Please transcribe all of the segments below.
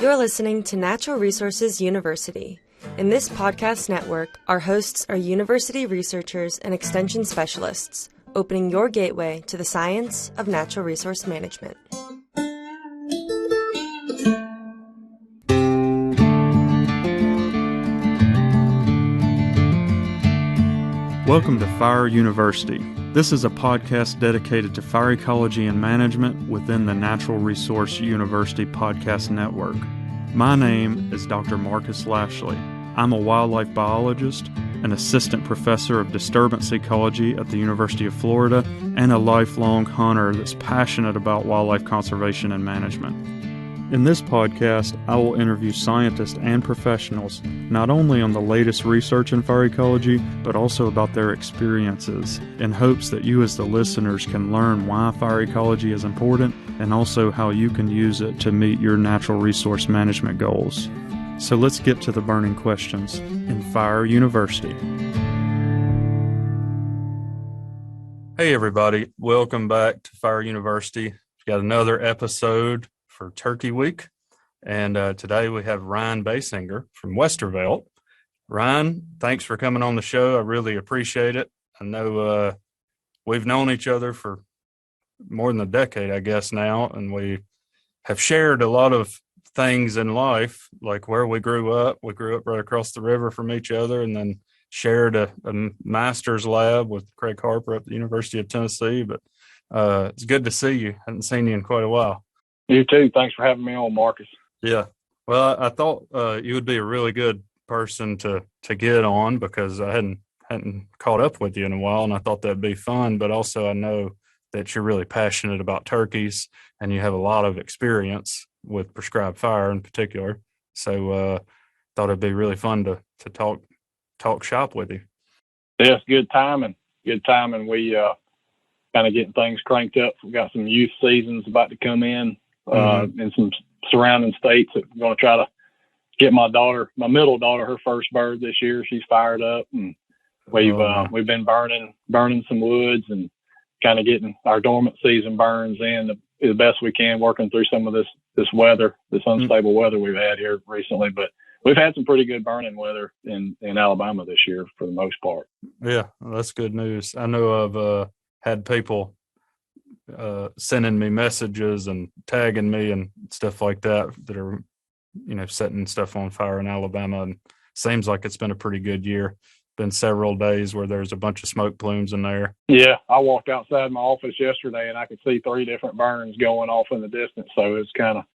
You're listening to Natural Resources University. In this podcast network, our hosts are university researchers and extension specialists, opening your gateway to the science of natural resource management. Welcome to Fire University. This is a podcast dedicated to fire ecology and management within the Natural Resource University podcast network. My name is Dr. Marcus Lashley. I'm a wildlife biologist, an assistant professor of disturbance ecology at the University of Florida, and a lifelong hunter that's passionate about wildlife conservation and management. In this podcast, I will interview scientists and professionals not only on the latest research in fire ecology, but also about their experiences, in hopes that you as the listeners can learn why fire ecology is important and also how you can use it to meet your natural resource management goals. So let's get to the burning questions in Fire University. Hey everybody, welcome back to Fire University. We've got another episode for Turkey Week, and today we have Ryan Basinger from Westervelt. Ryan, thanks for coming on the show. I really appreciate it. I know we've known each other for more than a decade, I guess now, and we have shared a lot of things in life, like where we grew up. We grew up right across the river from each other, and then shared a master's lab with Craig Harper at the University of Tennessee. But it's good to see you. I hadn't seen you in quite a while. You too. Thanks for having me on, Marcus. Yeah. Well, I thought you would be a really good person to get on because I hadn't caught up with you in a while, and I thought that'd be fun. But also I know that you're really passionate about turkeys, and you have a lot of experience with prescribed fire in particular. So thought it'd be really fun to talk shop with you. Yes, good timing. Good timing. We kind of getting things cranked up. We got some youth seasons about to come in. In some surrounding states. I'm going to try to get my middle daughter, her first bird this year. She's fired up, and we've been burning some woods and kind of getting our dormant season burns in the best we can, working through some of this weather, this unstable weather we've had here recently. But we've had some pretty good burning weather in Alabama this year for the most part. Yeah, well, that's good news. I know I've had people sending me messages and tagging me and stuff like that are, setting stuff on fire in Alabama. And seems like it's been a pretty good year. Been several days where there's a bunch of smoke plumes in there. Yeah, I walked outside my office yesterday and I could see 3 different burns going off in the distance. So it's kind of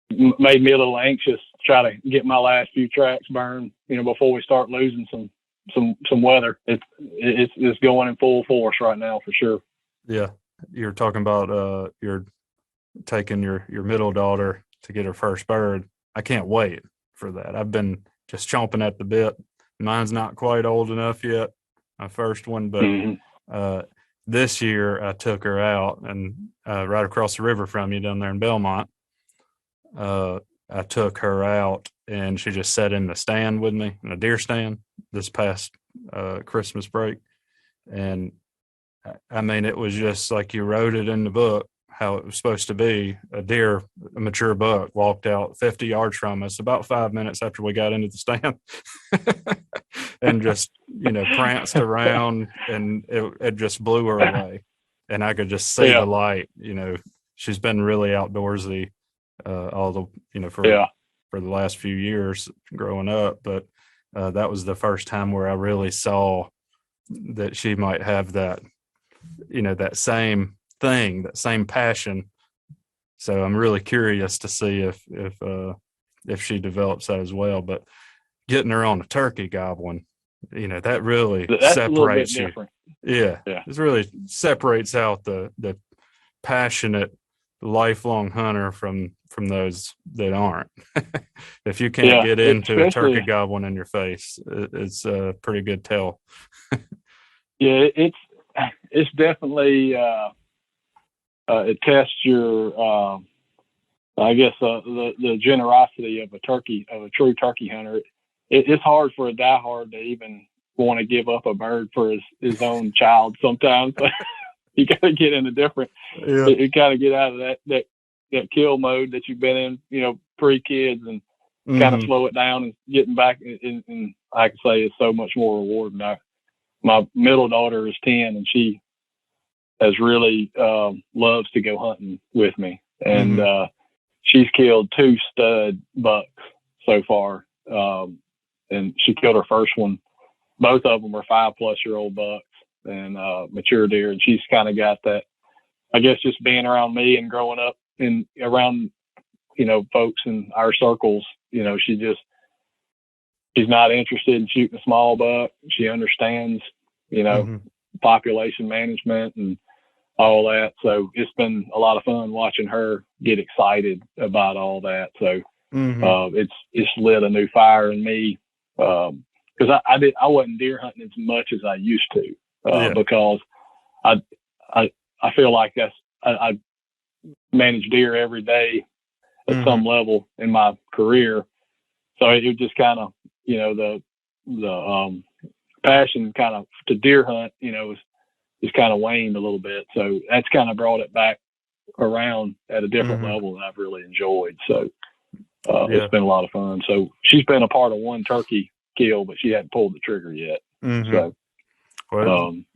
made me a little anxious to try to get my last few tracks burned, before we start losing some weather. It's going in full force right now for sure. Yeah. You're talking about you're taking your middle daughter to get her first bird. I can't wait for that. I've been just chomping at the bit. Mine's not quite old enough yet, my first one, but this year I took her out and right across the river from you down there in Belmont. I took her out and she just sat in the stand with me, in a deer stand, this past Christmas break. And I mean, it was just like you wrote it in the book, how it was supposed to be. A mature buck, walked out 50 yards from us about 5 minutes after we got into the stand and just, pranced around, and it just blew her away. And I could just see the light. She's been really outdoorsy for the last few years growing up. But that was the first time where I really saw that she might have that, that same thing, that same passion. So I'm really curious to see if she develops that as well. But getting her on a turkey gobbling, that really separates you. Yeah. It really separates out the passionate, lifelong hunter from those that aren't. If you can't get into a turkey gobbling in your face, it's a pretty good tell. Yeah, it's definitely it tests your the generosity of a true turkey hunter. It's hard for a diehard to even want to give up a bird for his own child sometimes. You got to get in a different. Yeah. You got to get out of that kill mode that you've been in, pre-kids, and kind of slow it down and getting back. And I can say it's so much more rewarding. My middle daughter is 10, and she has really loves to go hunting with me. And she's killed 2 stud bucks so far. And she killed her first one. Both of them are 5+-year-old bucks and mature deer. And she's kind of got that, I guess, just being around me and growing up around, folks in our circles, she's not interested in shooting a small buck. She understands, population management and all that. So it's been a lot of fun watching her get excited about all that. So it's lit a new fire in me. Because I wasn't deer hunting as much as I used to, because I feel like I manage deer every day at some level in my career. So it just kind of, the passion kind of to deer hunt, is kind of waned a little bit. So that's kind of brought it back around at a different level that I've really enjoyed. So it's been a lot of fun. So she's been a part of one turkey kill, but she hadn't pulled the trigger yet. So,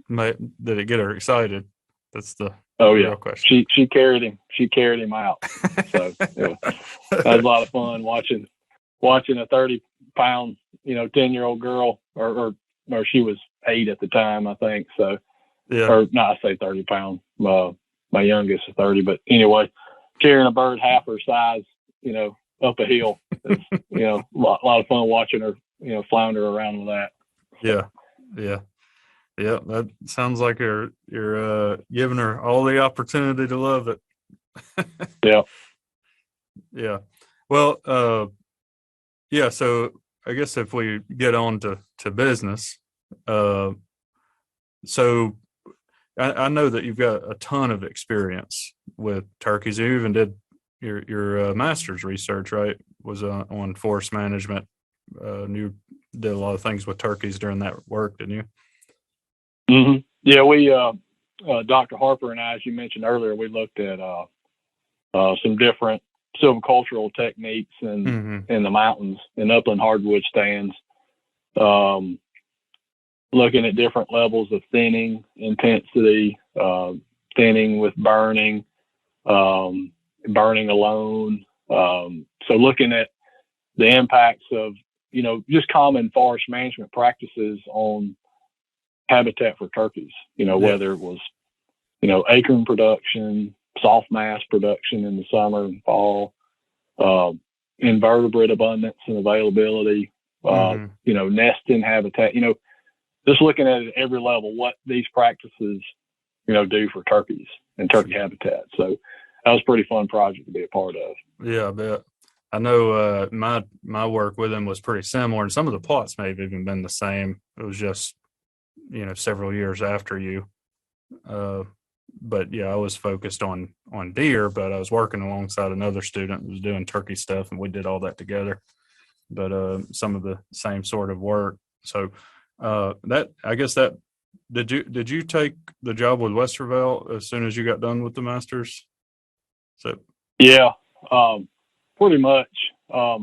did it get her excited? That's the real question. She carried him. She carried him out. So that was a lot of fun watching a 30-pound, 10-year-old girl, or she was 8 at the time, I think. So, or no, I say 30 pounds. My youngest is 30, but anyway, carrying a bird half her size, up a hill. It's, a lot of fun watching her, flounder around with that. Yeah. That sounds like you're giving her all the opportunity to love it. Yeah. Well, so I guess if we get on to business, so I know that you've got a ton of experience with turkeys. You even did your master's research, right? Was on forest management. You did a lot of things with turkeys during that work, didn't you? Yeah, we, Dr. Harper and I, as you mentioned earlier, we looked at some different silvicultural techniques in the mountains and upland hardwood stands, looking at different levels of thinning intensity, thinning with burning, burning alone. So looking at the impacts of, just common forest management practices on habitat for turkeys, whether it was, acorn production, soft mass production in the summer and fall, invertebrate abundance and availability, nesting habitat, just looking at it at every level, what these practices, do for turkeys and turkey habitat. So that was a pretty fun project to be a part of. Yeah, I bet. I know my work with them was pretty similar, and some of the plots may have even been the same. It was just, several years after you. But yeah, I was focused on deer, but I was working alongside another student who was doing turkey stuff, and we did all that together. But some of the same sort of work. So did you take the job with Westervelt as soon as you got done with the master's? So yeah, pretty much. I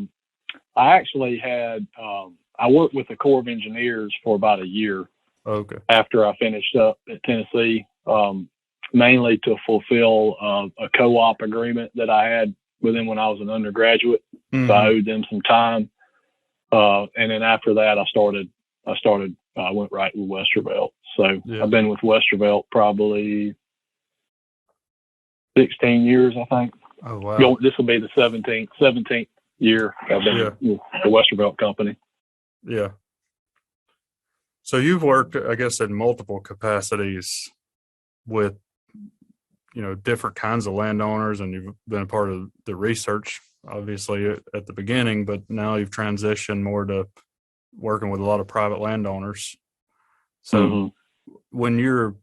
actually had I worked with the Corps of Engineers for about a year. Okay. After I finished up at Tennessee, mainly to fulfill a co-op agreement that I had with them when I was an undergraduate. So I owed them some time. And then after that, I went right with Westervelt. So I've been with Westervelt probably 16 years, I think. Oh, wow. This will be the 17th year I've been with the Westervelt company. Yeah. So you've worked, I guess, in multiple capacities with, different kinds of landowners, and you've been a part of the research, obviously, at the beginning, but now you've transitioned more to working with a lot of private landowners. So when you're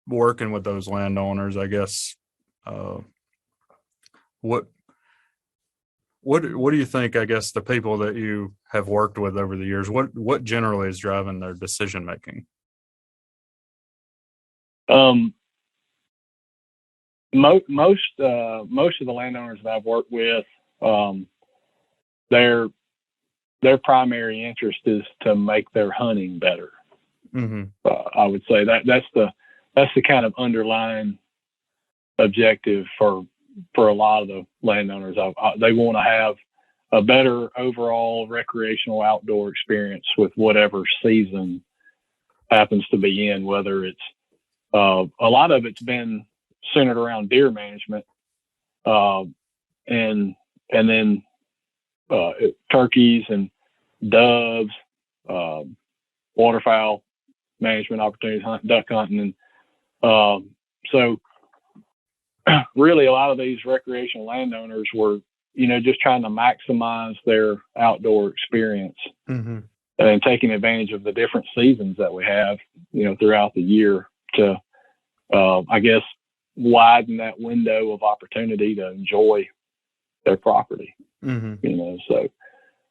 working with those landowners, I guess, what do you think, I guess, the people that you have worked with over the years, what generally is driving their decision making? Most of the landowners that I've worked with, they're their primary interest is to make their hunting better. Mm-hmm. I would say that's the kind of underlying objective for a lot of the landowners. They want to have a better overall recreational outdoor experience with whatever season happens to be in, whether it's a lot of it's been centered around deer management, and then turkeys and doves, waterfowl management opportunities, duck hunting, and so really a lot of these recreational landowners were, just trying to maximize their outdoor experience, mm-hmm. and taking advantage of the different seasons that we have, throughout the year to, I guess, widen that window of opportunity to enjoy their property. Mm-hmm. So,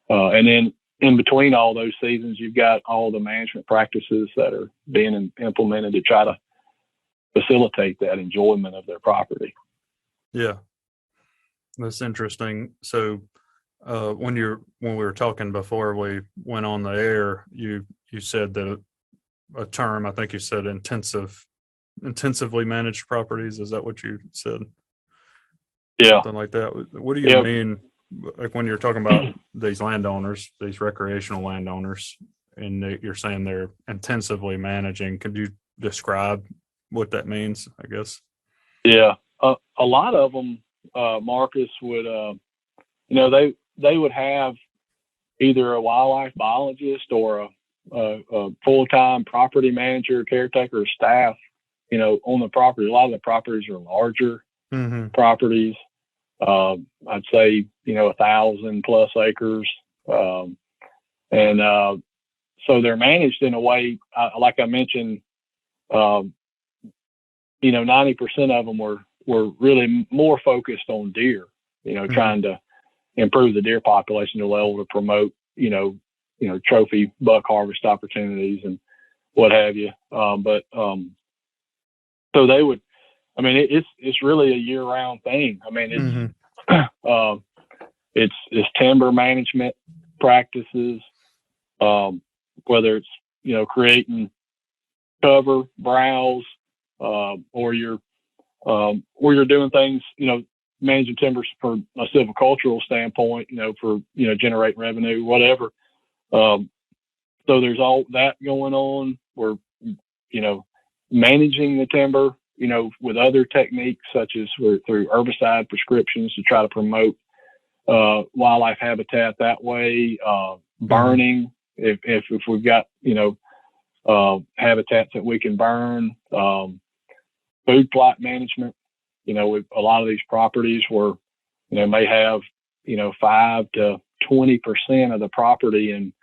and then in between all those seasons, you've got all the management practices that are being implemented to try to facilitate that enjoyment of their property. Yeah, that's interesting. So, when we were talking before we went on the air, you said that a term, I think you said intensively managed properties. Is that what you said? Yeah, something like that. What do you mean, like when you're talking about these landowners, these recreational landowners, and you're saying they're intensively managing? Could you describe what that means, I guess? Yeah, a lot of them, Marcus, would, they would have either a wildlife biologist or a full-time property manager, caretaker, or staff, on the property. A lot of the properties are larger properties. I'd say, 1,000+ acres. So they're managed in a way, like I mentioned, 90% of them were really more focused on deer, trying to improve the deer population to level to promote, trophy buck harvest opportunities and what have you. So they would, it's really a year-round thing. It's timber management practices, whether it's, creating cover, browse, or you're doing things, managing timbers for a silvicultural standpoint, for, generate revenue, whatever. So there's all that going on. We're, managing the timber, with other techniques such as through herbicide prescriptions to try to promote wildlife habitat that way. Burning, if we've got, habitats that we can burn. Food plot management, a lot of these properties were, may have, 5 to 20% of the property in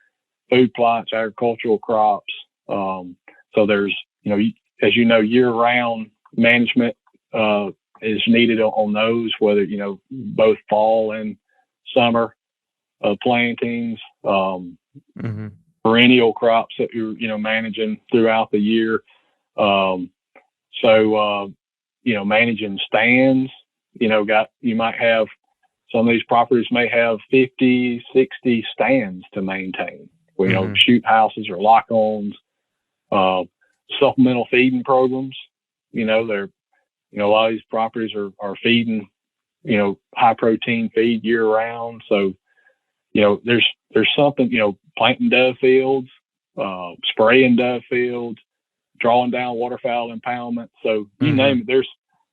food plots, agricultural crops. So there's, as year-round management is needed on those, whether, both fall and summer plantings, perennial crops that you're, managing throughout the year. Managing stands, you might have, some of these properties may have 50, 60 stands to maintain, shoot houses or lock-ons, supplemental feeding programs. They're, a lot of these properties are feeding, high protein feed year round. So, there's something, planting dove fields, spraying dove fields, drawing down waterfowl impoundment. So you name it,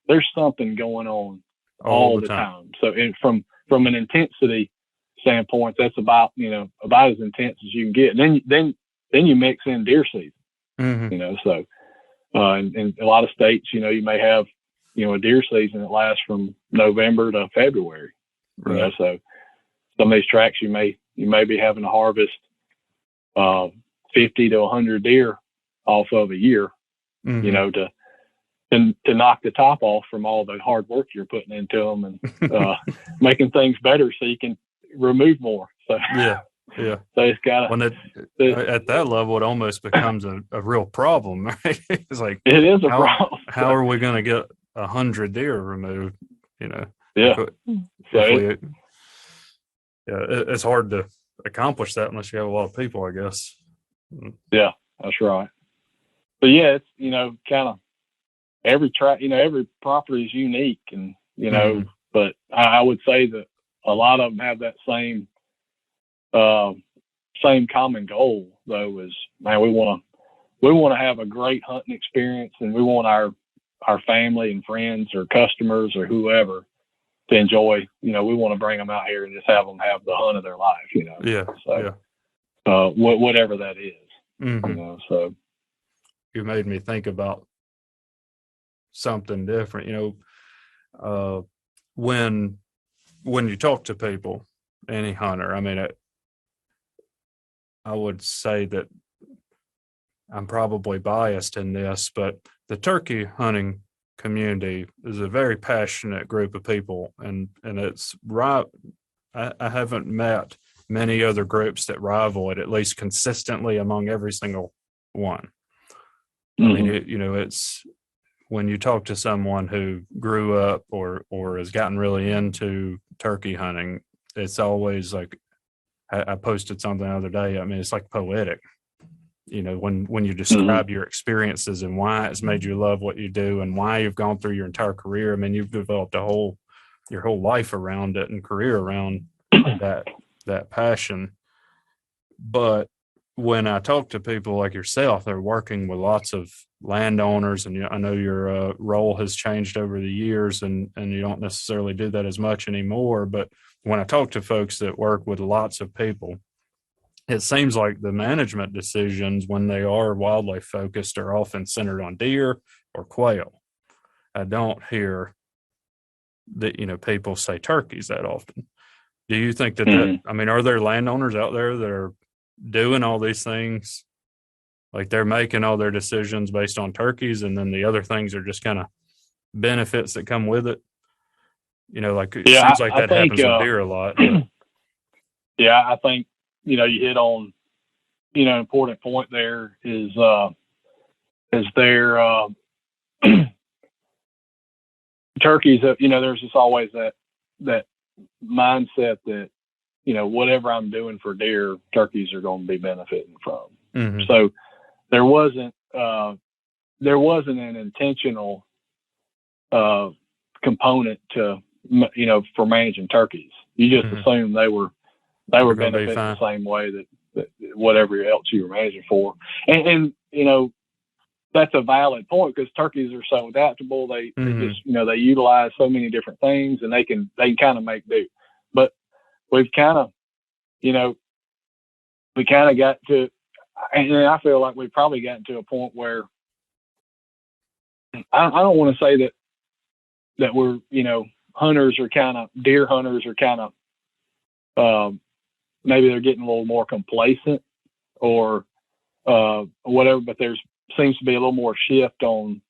there's something going on all the time. So from an intensity standpoint, that's about as intense as you can get. And then you mix in deer season. So in a lot of states, you may have a deer season that lasts from November to February. Right. So some of these tracts you may be having to harvest 50 to 100 deer off of a year, to knock the top off from all the hard work you're putting into them and making things better so you can remove more. So yeah. So it's got at that level, it almost becomes a real problem, right? It's like, it is a problem. How are we going to get 100 deer removed? Yeah. It's hard to accomplish that unless you have a lot of people, I guess. Yeah, that's right. But yeah, it's, you know, kind of every every property is unique, and, you know, but I would say that a lot of them have that same common goal, though, is, man, we want to have a great hunting experience, and we want our family and friends or customers or whoever to enjoy. You know, we want to bring them out here and just have them have the hunt of their life, you know. Yeah. So, whatever that is, you know, so. You made me think about something different, you know, when you talk to people, any hunter, I mean, I would say that I'm probably biased in this, but the turkey hunting community is a very passionate group of people, and it's right. I haven't met many other groups that rival it, at least consistently among every single one. I mean, you know, it's when you talk to someone who grew up or has gotten really into turkey hunting, it's always like, I posted something the other day. I mean, it's like poetic, you know, when you describe your experiences and why it's made you love what you do and why you've gone through your entire career. I mean, you've developed your whole life around it and career around that passion. But when I talk to people like yourself, they're working with lots of landowners, and I know your role has changed over the years, and you don't necessarily do that as much anymore. But when I talk to folks that work with lots of people, it seems like the management decisions, when they are wildlife focused, are often centered on deer or quail. I don't hear that, you know, people say turkeys that often. Do you think that, I mean, are there landowners out there that are doing all these things, like they're making all their decisions based on turkeys, and then the other things are just kind of benefits that come with it? You know, like it seems like that happens with deer a lot. But. Yeah, I think, you know, you hit on, you know, an important point there is there turkeys, you know, there's just always that mindset that, you know, whatever I'm doing for deer, turkeys are going to be benefiting from. So there wasn't an intentional component to, you know, for managing turkeys. You just assume they were benefiting the same way that whatever else you were managing for. And you know, that's a valid point, because turkeys are so adaptable. They just, you know, they utilize so many different things, and they can kind of make do. But we've kind of, you know, got to, and I feel like we've probably gotten to a point where I don't want to say that we're, you know, deer hunters are kind of, maybe they're getting a little more complacent or whatever, but there seems to be a little more shift on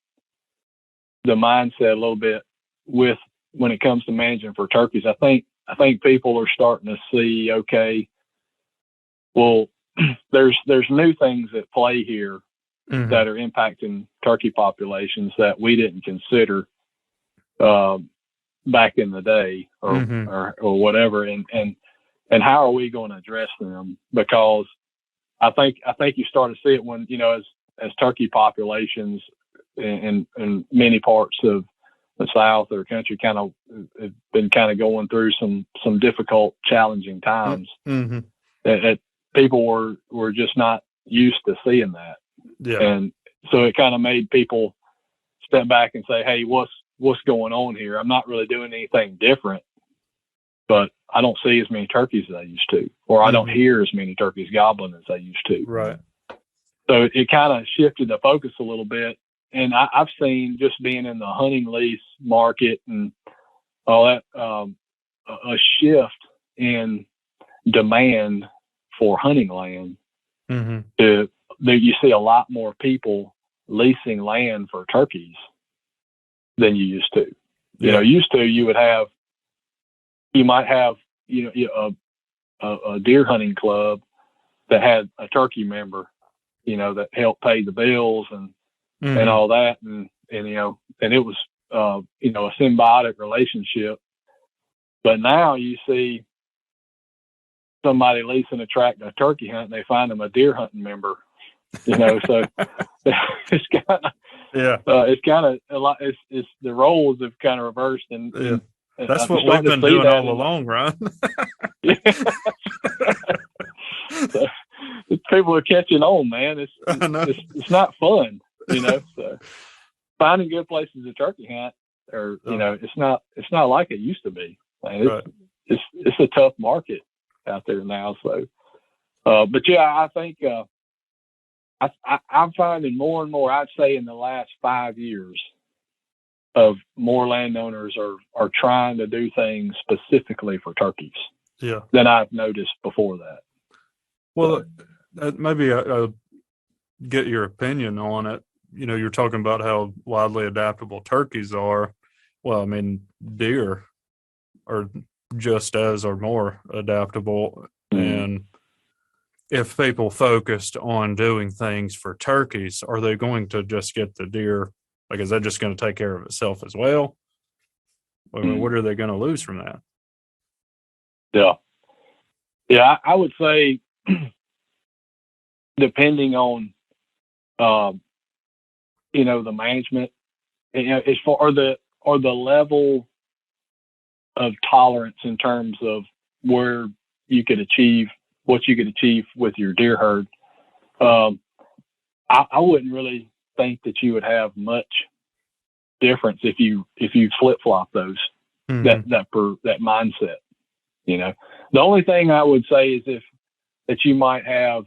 the mindset a little bit when it comes to managing for turkeys. I think people are starting to see, okay, well, there's new things at play here that are impacting turkey populations that we didn't consider back in the day or whatever, and how are we going to address them? Because I think you start to see it when, you know, as turkey populations in many parts of the South or country kind of have been kind of going through some difficult, challenging times. That people were just not used to seeing that. Yeah. And so it kind of made people step back and say, hey, what's going on here? I'm not really doing anything different, but I don't see as many turkeys as I used to, or I don't hear as many turkeys gobbling as I used to. Right. So it kind of shifted the focus a little bit. And I've seen, just being in the hunting lease market and all that, a shift in demand for hunting land. That you see a lot more people leasing land for turkeys than you used to. You know, used to you might have, you know, a deer hunting club that had a turkey member, you know, that helped pay the bills and all that, and you know, and it was you know, a symbiotic relationship. But now you see somebody leasing a tract to turkey hunt and they find them a deer hunting member, so it's kind of a lot. It's the roles have kind of reversed, and that's what we've been doing all along, Ron. So, people are catching on, man. It's not fun, So finding good places to turkey hunt, or it's not like it used to be. Man, it's a tough market out there now. So, but yeah, I think I'm finding more and more. I'd say in the last 5 years, of more landowners are trying to do things specifically for turkeys. Yeah. Than I've noticed before that. Well, maybe I'll get your opinion on it. You're talking about how wildly adaptable turkeys are. Well, I mean, deer are just as or more adaptable. Mm-hmm. And if people focused on doing things for turkeys, are they going to just get the deer? Like, is that just going to take care of itself as well? I mean, what are they going to lose from that? Yeah, I would say, depending on, the management, as far or the level of tolerance in terms of where you could achieve what you could achieve with your deer herd. I wouldn't really think that you would have much difference if you flip flop those that mindset. The only thing I would say is that you might have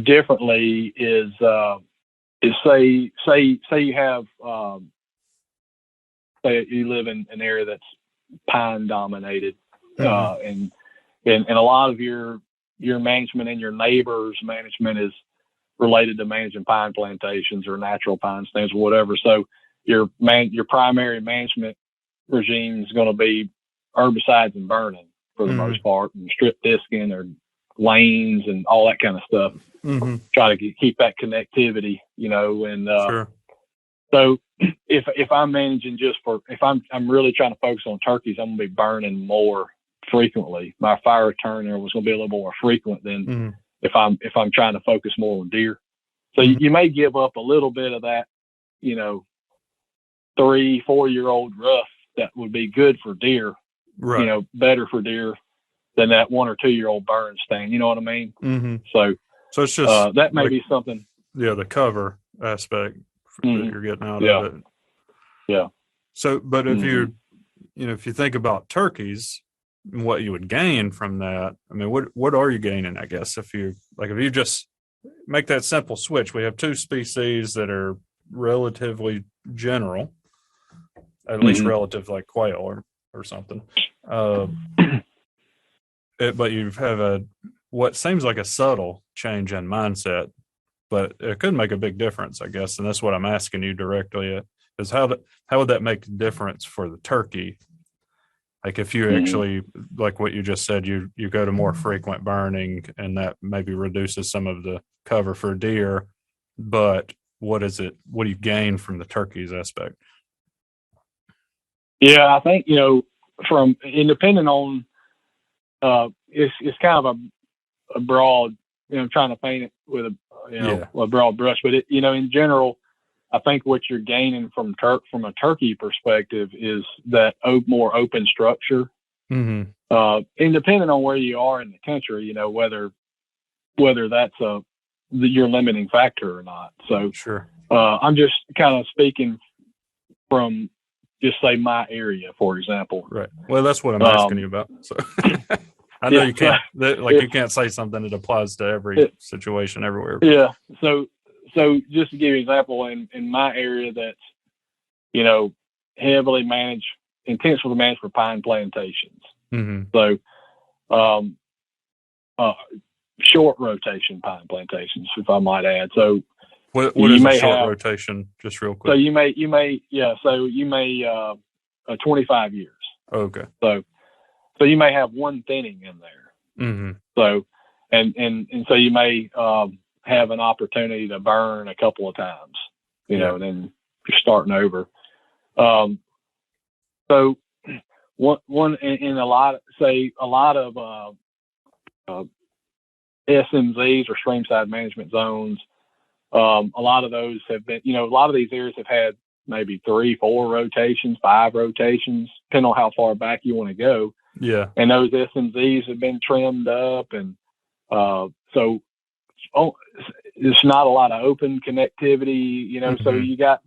differently is say you have say you live in an area that's pine dominated, and a lot of your management and your neighbors' management is related to managing pine plantations or natural pine stands or whatever. So your primary management regime is going to be herbicides and burning for the most part, and strip disking or lanes and all that kind of stuff. Mm-hmm. Try to keep that connectivity, and sure. So if I'm managing if I'm really trying to focus on turkeys, I'm going to be burning more frequently. My fire return there was going to be a little more frequent than if I'm trying to focus more on deer. So you may give up a little bit of that, 3-4 year old rough that would be good for deer, right. Better for deer than that 1 or 2 year old burn stand. You know what I mean? Mm-hmm. So it's just that may be something. Yeah, the cover aspect that you're getting out of it. Yeah. So, but if if you think about turkeys, and what you would gain from that, I mean, what are you gaining? I guess if you just make that simple switch, we have two species that are relatively general, at least relative, like quail or something. But you have what seems like a subtle change in mindset, but it could make a big difference, I guess. And that's what I'm asking you directly is how would that make a difference for the turkey? Like if you actually, like what you just said, you go to more frequent burning, and that maybe reduces some of the cover for deer, but what do you gain from the turkeys aspect? Yeah, I think, depending on, it's kind of a broad, trying to paint it with a broad brush, but in general, I think what you're gaining from a turkey perspective is that more open structure. Mm-hmm. And depending on where you are in the country, whether that's your limiting factor or not. So sure. I'm just kind of speaking from just say my area, for example. Right. Well, that's what I'm asking you about. So I know you can't you can't say something that applies to every situation everywhere. Yeah. So just to give you an example, in my area that's, heavily managed, intensively managed for pine plantations. Mm-hmm. So, short rotation pine plantations, if I might add. So what is a short rotation, just real quick? So you may 25 years. Okay. So you may have one thinning in there. Mm-hmm. So, and so you may, have an opportunity to burn a couple of times, and then you're starting over. So one in a lot of SMZs or streamside management zones. A lot of those have been, a lot of these areas have had maybe 3, 4 rotations, 5 rotations, depending on how far back you want to go. Yeah. And those SMZs have been trimmed up. And so there's not a lot of open connectivity, Mm-hmm. so you got,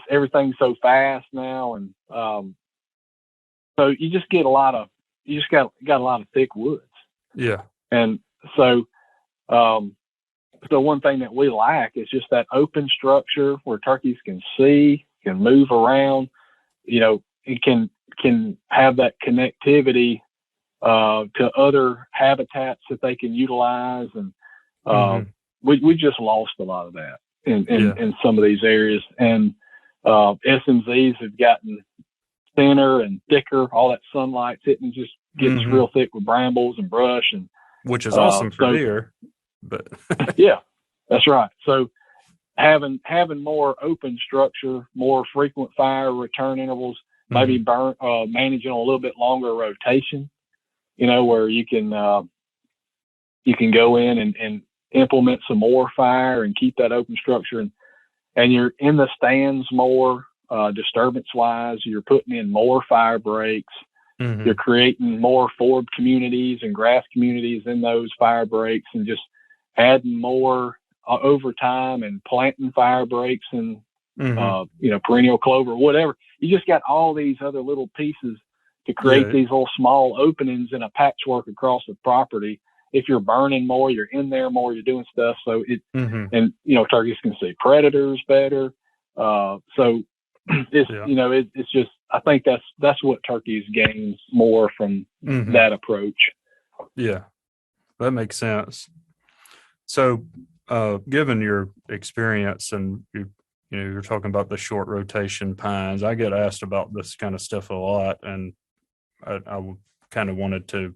everything's so fast now. And so you just got a lot of thick woods. Yeah. And so, so one thing that we lack is just that open structure where turkeys can see, can move around, it can have that connectivity to other habitats that they can utilize. And we just lost a lot of that in some of these areas. And SMZs have gotten thinner and thicker. All that sunlight's hitting just gets real thick with brambles and brush, and which is awesome for deer. But yeah, that's right. So having more open structure, more frequent fire return intervals, maybe managing a little bit longer rotation, where you can go in and implement some more fire and keep that open structure, and you're in the stands more disturbance wise. You're putting in more fire breaks. You're creating more forb communities and grass communities in those fire breaks, and just adding more over time and planting fire breaks and perennial clover, whatever. You just got all these other little pieces to create these little small openings in a patchwork across the property. If you're burning more, you're in there more, you're doing stuff. So and turkeys can see predators better. So it's it's just, I think that's what turkeys gain more from that approach. Yeah, that makes sense. So, given your experience, and you're talking about the short rotation pines, I get asked about this kind of stuff a lot, and I kind of wanted to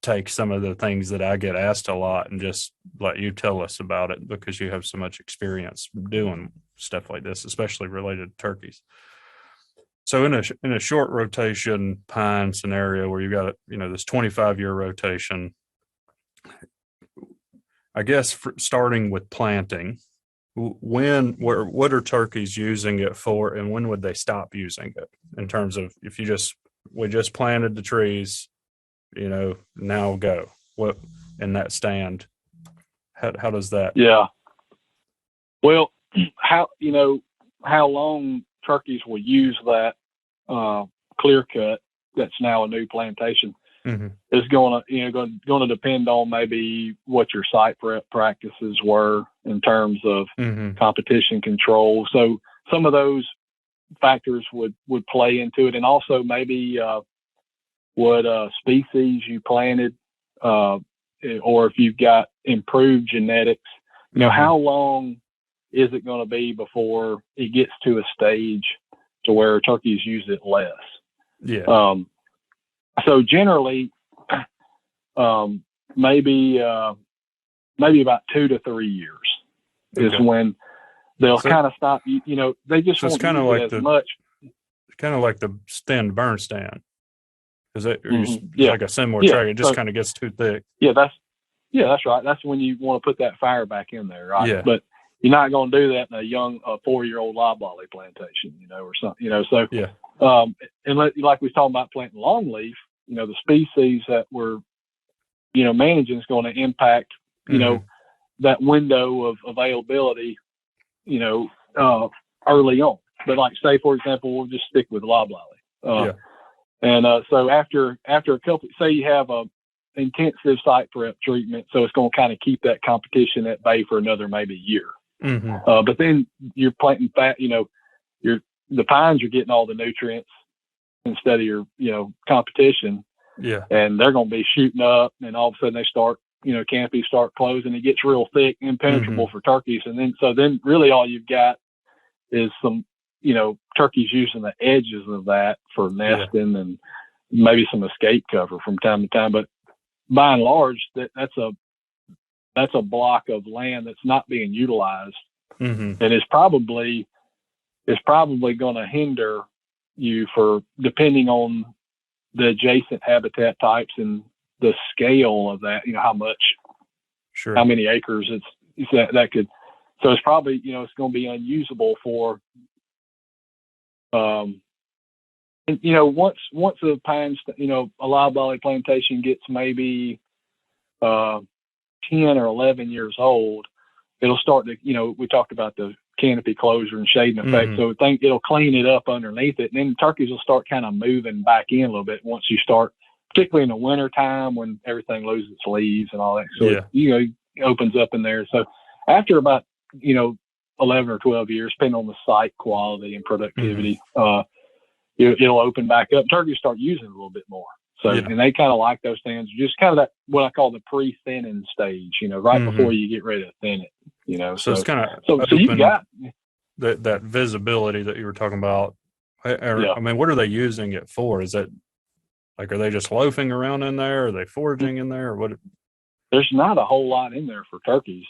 take some of the things that I get asked a lot and just let you tell us about it, because you have so much experience doing stuff like this, especially related to turkeys. So in a short rotation pine scenario where you got this 25-year rotation, I guess starting with planting, what are turkeys using it for, and when would they stop using it? In terms of, if we just planted the trees, now go what in that stand? How does that? Yeah. Well, how long turkeys will use that clear cut that's now a new plantation is going to depend on maybe what your site prep practices were in terms of competition control. So some of those factors would play into it, and also maybe what species you planted, or if you've got improved genetics. How long is it going to be before it gets to a stage to where turkeys use it less? Yeah. So generally, maybe about 2 to 3 years is when they'll kind of stop. They just won't use it as much. Kind of like the stand burn stand, because like a similar trait. It just kind of gets too thick. Yeah, that's right. That's when you want to put that fire back in there, right? Yeah. But you're not going to do that in a young 4-year-old loblolly plantation, or something. So and like we was talking about planting longleaf, the species that we're managing is going to impact that window of availability early on. But like, say for example, we'll just stick with loblolly. And so after a couple, say you have a intensive site prep treatment, so it's going to kind of keep that competition at bay for another maybe year. But then you're planting the pines are getting all the nutrients instead of your competition. Yeah. And they're going to be shooting up, and all of a sudden they start canopies start closing. It gets real thick, impenetrable for turkeys, and then really all you've got is some turkeys using the edges of that for nesting and maybe some escape cover from time to time. But by and large, that's a block of land that's not being utilized, and it's probably going to hinder you for, depending on the adjacent habitat types and the scale of that, how many acres it's that could, so it's probably, it's going to be unusable for, once the pines, a loblolly plantation gets maybe 10 or 11 years old, it'll start to, we talked about the canopy closure and shading effect. Mm-hmm. So I think it'll clean it up underneath it. And then turkeys will start kind of moving back in a little bit once you start, particularly in the winter time when everything loses its leaves and all that. So, it opens up in there. So after about, 11 or 12 years, depending on the site quality and productivity, it'll open back up. Turkeys start using it a little bit more. So, and they kind of like those things, just kind of that, what I call the pre-thinning stage, right before you get ready to thin it, So it's kind of, so you got that visibility that you were talking about. I mean, what are they using it for? Is it like, are they just loafing around in there? Are they foraging in there, or what? There's not a whole lot in there for turkeys,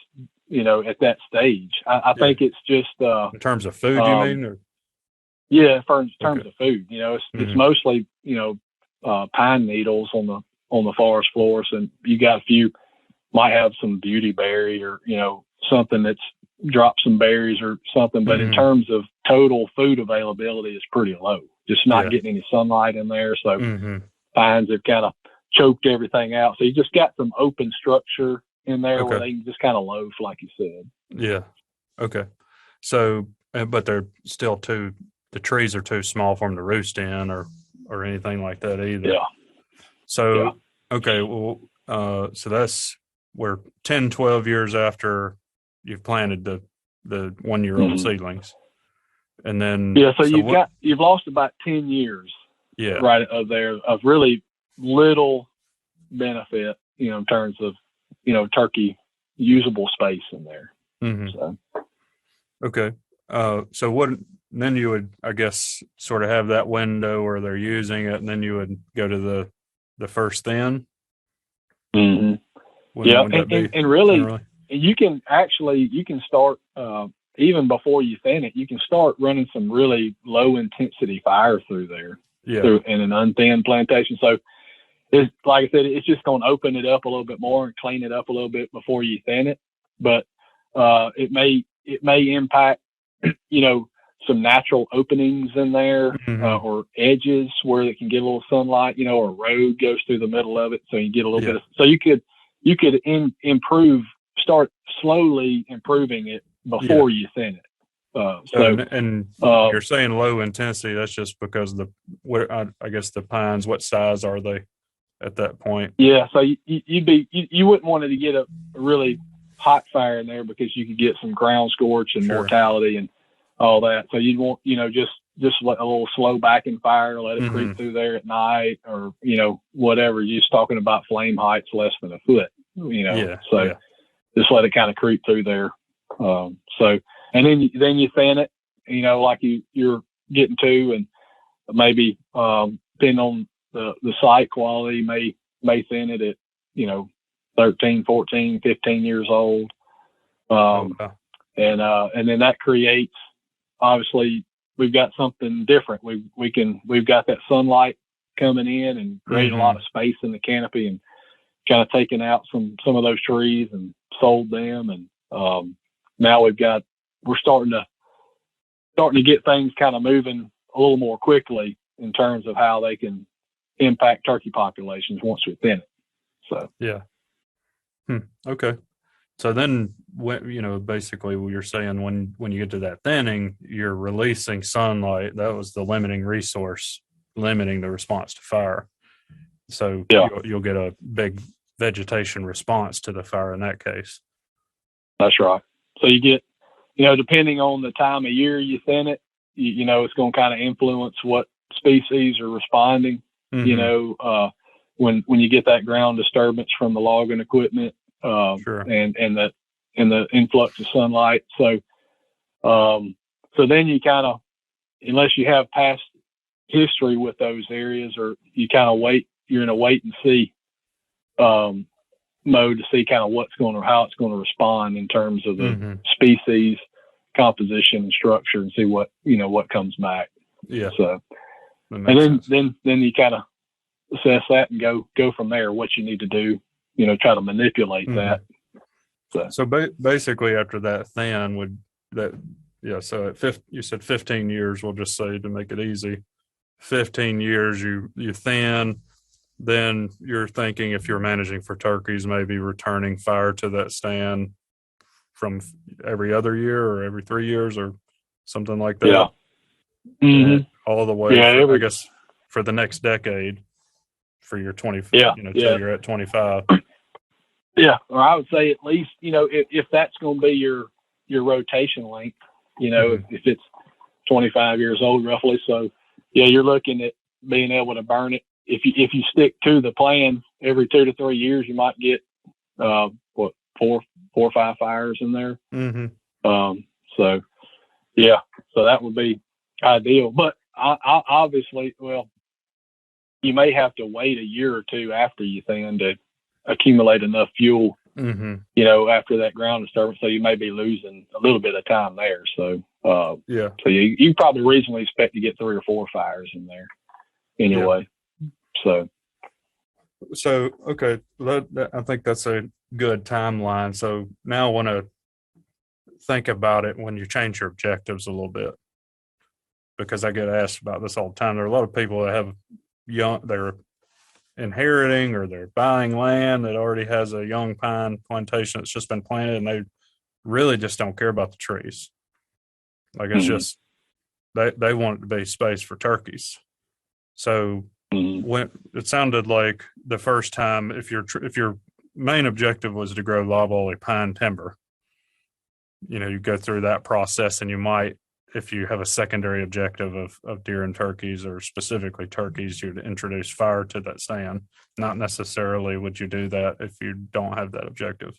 at that stage. I think it's just, in terms of food, you mean? Or? Yeah, in terms of food, it's mostly, pine needles on the forest floors, and you got a few, might have some beauty berry or, something that's dropped some berries or something. But in terms of total food availability, it's pretty low, just not getting any sunlight in there. So pines have kind of choked everything out. So you just got some open structure in there where they can just kind of loaf, like you said. Yeah. Okay. So, but they're still the trees are too small for them to roost in or anything like that either. Yeah. So, okay. Well, so we're 10, 12 years after you've planted the 1-year-old seedlings. And then, so you've lost about 10 years. Yeah. Right of really little benefit, in terms of, turkey usable space in there. So. Okay. So then you would, I guess, sort of have that window where they're using it, and then you would go to the first thin. And really, you can start, even before you thin it, you can start running some really low intensity fire through there. In an unthinned plantation. So it's, like I said, it's just going to open it up a little bit more and clean it up a little bit before you thin it. But it may impact, some natural openings in there, or edges where it can get a little sunlight, or a road goes through the middle of it. So you get a little bit of, so you could start slowly improving it before you thin it. You're saying low intensity. That's just because I guess the pines. What size are they at that point? Yeah, so you wouldn't want to get a really hot fire in there because you could get some ground scorch and mortality and all that. So you'd want just let a little slow backing fire, let it creep through there at night, or whatever. You're just talking about flame heights less than a foot. Just let it kind of creep through there. And then you thin it, like you're getting to, and maybe, depending on the site quality, may thin it at, 13, 14, 15 years old. And then that creates, obviously we've got something different. We've got that sunlight coming in and creating a lot of space in the canopy, and kind of taking out some of those trees and sold them. And, now we're starting to get things kind of moving a little more quickly in terms of how they can impact turkey populations once we thin it. So okay. So then, basically, what you're saying, when you get to that thinning, you're releasing sunlight. That was the limiting resource, limiting the response to fire. So you'll get a big vegetation response to the fire in that case. That's right. So you get, depending on the time of year you thin it, it's going to kind of influence what species are responding. When you get that ground disturbance from the logging equipment, and the influx of sunlight. So then you kind of, unless you have past history with those areas, or you kind of you're in a wait and see mode to see kind of how it's going to respond in terms of the species composition and structure, and see what comes back. Yeah. So, and then you kind of assess that and go from there. What you need to do, try to manipulate that. So basically, after that thin so at you said 15 years. We'll just say to make it easy, 15 years you thin. Then you're thinking if you're managing for turkeys, maybe returning fire to that stand from every other year or every 3 years or something like that. Yeah. Mm-hmm. All the way, I guess, for the next decade for your 20, till you're at 25. Yeah. Or I would say at least, if that's going to be your rotation length, if it's 25 years old roughly. So yeah, you're looking at being able to burn it. If you stick to the plan, every 2 to 3 years, you might get, 4 or 5 fires in there. Mm-hmm. So that would be ideal. But I obviously, you may have to wait a year or two after you thin to accumulate enough fuel, after that ground disturbance. So you may be losing a little bit of time there. So, so you probably reasonably expect to get 3 or 4 fires in there anyway. Yeah. So okay, I think that's a good timeline. So now I want to think about it when you change your objectives a little bit, because I get asked about this all the time. There are a lot of people that have they're inheriting or they're buying land that already has a young pine plantation that's just been planted, and they really just don't care about the trees. Like it's just they want it to be space for turkeys. So when it sounded like the first time, if your main objective was to grow loblolly pine timber, you go through that process, and you might, if you have a secondary objective of deer and turkeys, or specifically turkeys, you'd introduce fire to that stand. Not necessarily would you do that if you don't have that objective.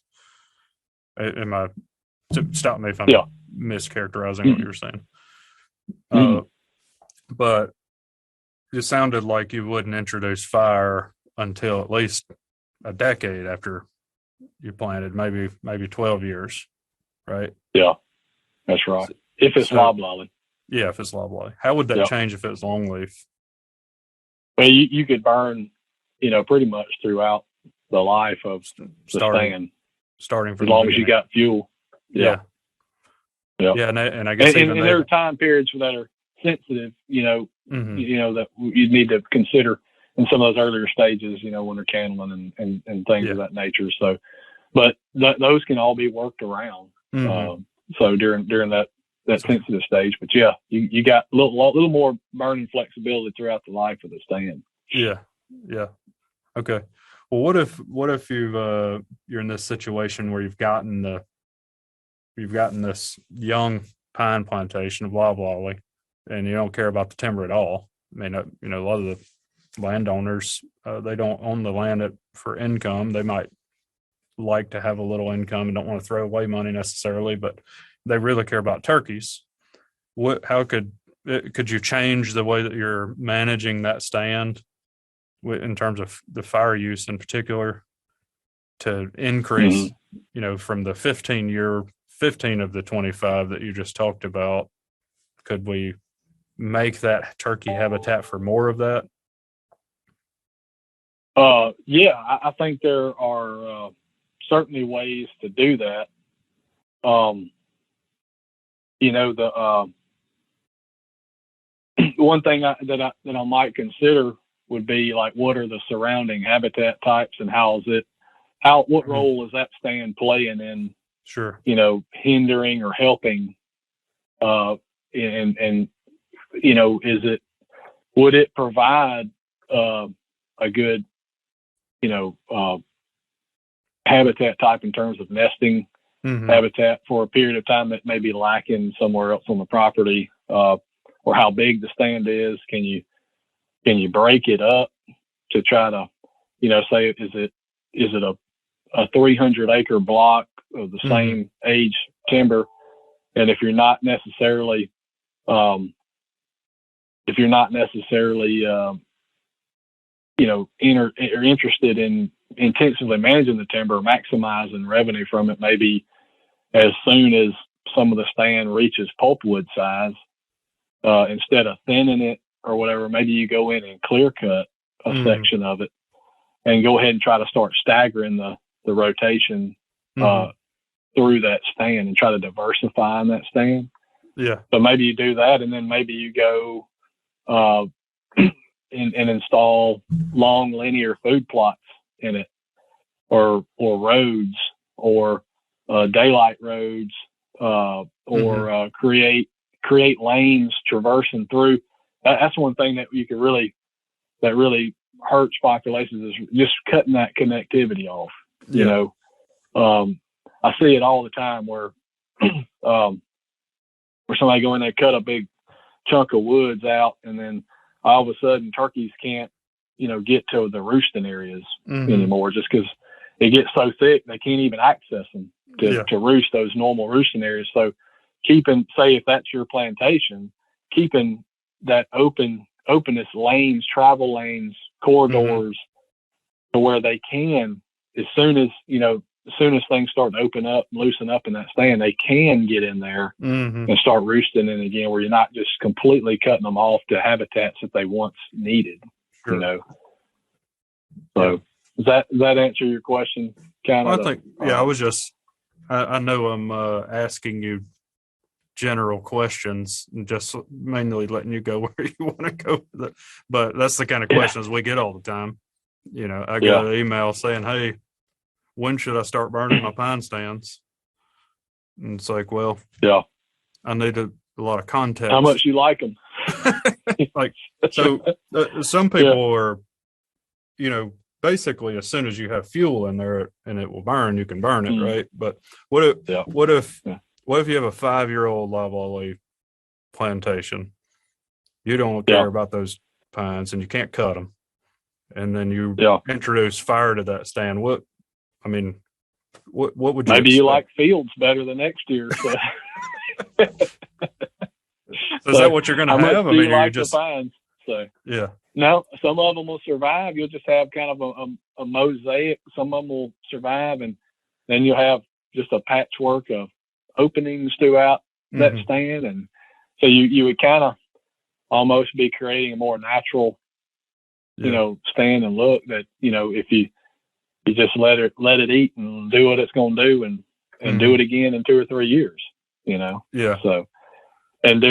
Stop me if I'm mischaracterizing what you were saying. But it sounded like you wouldn't introduce fire until at least a decade after you planted, maybe 12 years, right? Yeah, that's right. If it's loblolly. Yeah, if it's loblolly. How would that change if it was longleaf? Well, you could burn, pretty much throughout the life of the stand. Starting from as long as you got fuel. Yeah. And I guess and there are time periods that are sensitive, that you need to consider in some of those earlier stages, when they're candling and things of that nature. So, but those can all be worked around. So during that sensitive stage, but you got a little more burning flexibility throughout the life of the stand. Yeah. Okay. Well, what if you're in this situation where you've gotten this young pine plantation of loblolly, and you don't care about the timber at all. I mean, a lot of the landowners, they don't own the land for income. They might like to have a little income and don't want to throw away money necessarily, but they really care about turkeys. How could you change the way that you're managing that stand in terms of the fire use in particular to increase, from the 15 of the 25 that you just talked about? Could we make that turkey habitat for more of that? I think there are certainly ways to do that. One thing that I might consider would be like, what are the surrounding habitat types, and what role is that stand playing in, hindering or helping, would it provide a good, habitat type in terms of nesting habitat for a period of time that may be lacking somewhere else on the property, or how big the stand is? Can you break it up to try to, say, is it a 300 acre block of the same age timber? And if you're not necessarily interested in intensively managing the timber, maximizing revenue from it, maybe as soon as some of the stand reaches pulpwood size, instead of thinning it or whatever, maybe you go in and clear cut section of it, and go ahead and try to start staggering the rotation through that stand and try to diversify in that stand. Yeah. So maybe you do that, and then maybe you go and install long linear food plots in it, or roads, or daylight roads, or create lanes traversing through. That's one thing that that really hurts populations, is just cutting that connectivity off. You know, I see it all the time where somebody go in there, cut a big chunk of woods out, and then all of a sudden turkeys can't, get to the roosting areas anymore, just because it gets so thick they can't even access them to roost those normal roosting areas. So say if that's your plantation, keeping that openness, lanes, travel lanes, corridors, to where they can, as soon as things start to open up and loosen up in that stand, they can get in there and start roosting in again, where you're not just completely cutting them off to habitats that they once needed. Sure. So does that answer your question? I think, I was just, I know I'm asking you general questions and just mainly letting you go where you want to go with it. But that's the kind of questions we get all the time. I get an email saying, "Hey, when should I start burning my pine stands?" And it's like, well, I need a lot of context. How much you like them? Some people are, basically as soon as you have fuel in there and it will burn, you can burn it, right? But what if you have a 5-year-old loblolly plantation? You don't care about those pines and you can't cut them, and then you introduce fire to that stand. What would you maybe expect? you like fields better the next year? So. So is that what you're going to have? You like the pines? So no, some of them will survive. You'll just have kind of a mosaic. Some of them will survive, and then you'll have just a patchwork of openings throughout that stand, and so you would kind of almost be creating a more natural, stand and look. That if you just let it eat and do what it's going to do, and do it again in 2 or 3 years, So, and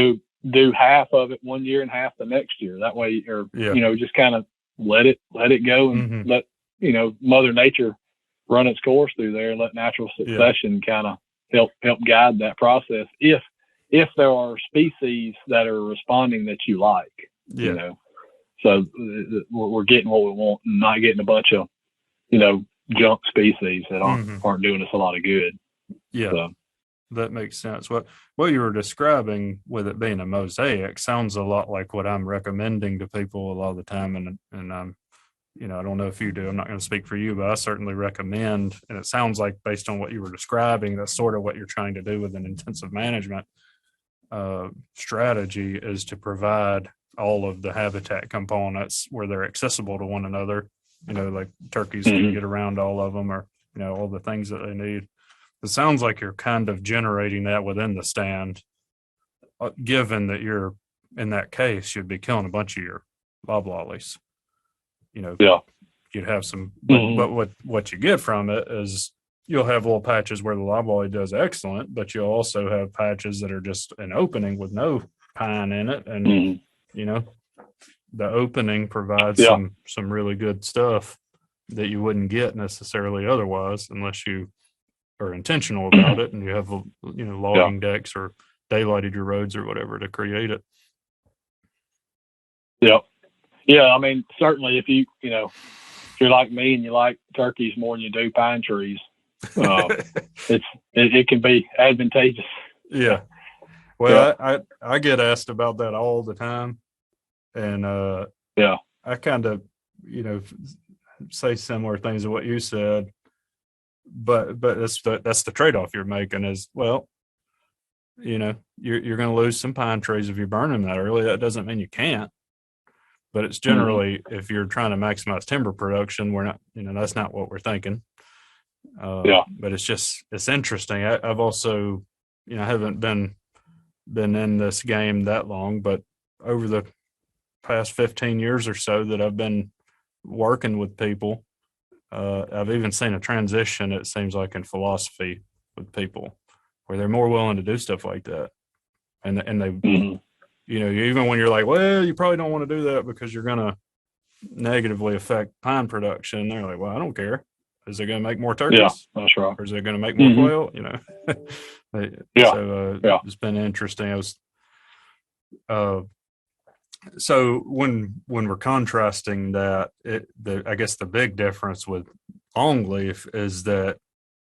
do half of it one year and half the next year. That way, just kind of let it go and let Mother Nature run its course through there, and let natural succession kind of help guide that process. If there are species that are responding that you like, so we're getting what we want and not getting a bunch of junk species that aren't doing us a lot of good. That makes sense. What you were describing with it being a mosaic sounds a lot like what I'm recommending to people a lot of the time, and I'm I don't know if you do, I'm not going to speak for you, but I certainly recommend, and it sounds like based on what you were describing, that's sort of what you're trying to do with an intensive management strategy, is to provide all of the habitat components where they're accessible to one another. Like turkeys can get around all of them, or all the things that they need. It sounds like you're kind of generating that within the stand, given that you're, in that case, you'd be killing a bunch of your loblollies. You'd have some, but what you get from it is you'll have little patches where the loblolly does excellent, but you'll also have patches that are just an opening with no pine in it. And, the opening provides some really good stuff that you wouldn't get necessarily otherwise, unless you are intentional about it and you have logging decks or daylighted your roads or whatever to create it. I mean, certainly if if you're like me and you like turkeys more than you do pine trees, it can be advantageous. Well, I get asked about that all the time, and I kind of say similar things to what you said. But that's the trade-off you're making is, well, you're going to lose some pine trees if you burn them that early. That doesn't mean you can't, but it's generally, if you're trying to maximize timber production, we're not, that's not what we're thinking. But it's interesting. I've also, I haven't been in this game that long, but over the past 15 years or so that I've been working with people. I've even seen a transition, it seems like, in philosophy with people where they're more willing to do stuff like that. And they, you know, even when you're like, well, you probably don't want to do that because you're going to negatively affect pine production. They're like, well, I don't care. Is it going to make more turkeys? Yeah, that's right. Or is it going to make more quail? You know? So it's been interesting. So when we're contrasting that, I guess the big difference with longleaf is that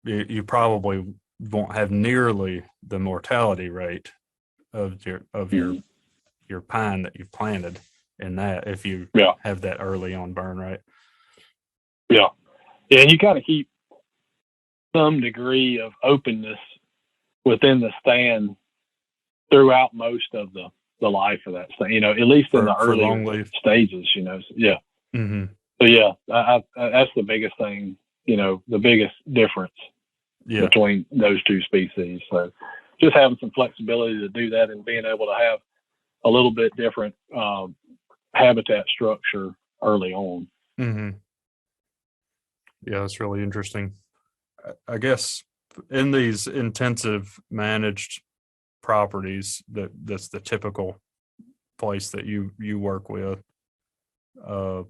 you probably won't have nearly the mortality rate of your pine that you've planted in that if you have that early on burn rate. Yeah. Yeah, and you got to keep some degree of openness within the stand throughout most of the life of that stand, you know, at least in the early stages, you know. Yeah. Mm-hmm. So yeah, that's the biggest thing, you know, the biggest difference between those two species. So just having some flexibility to do that and being able to have a little bit different habitat structure early on. Mm-hmm. Yeah, that's really interesting. I guess in these intensive managed properties, that's the typical place that you work with. Are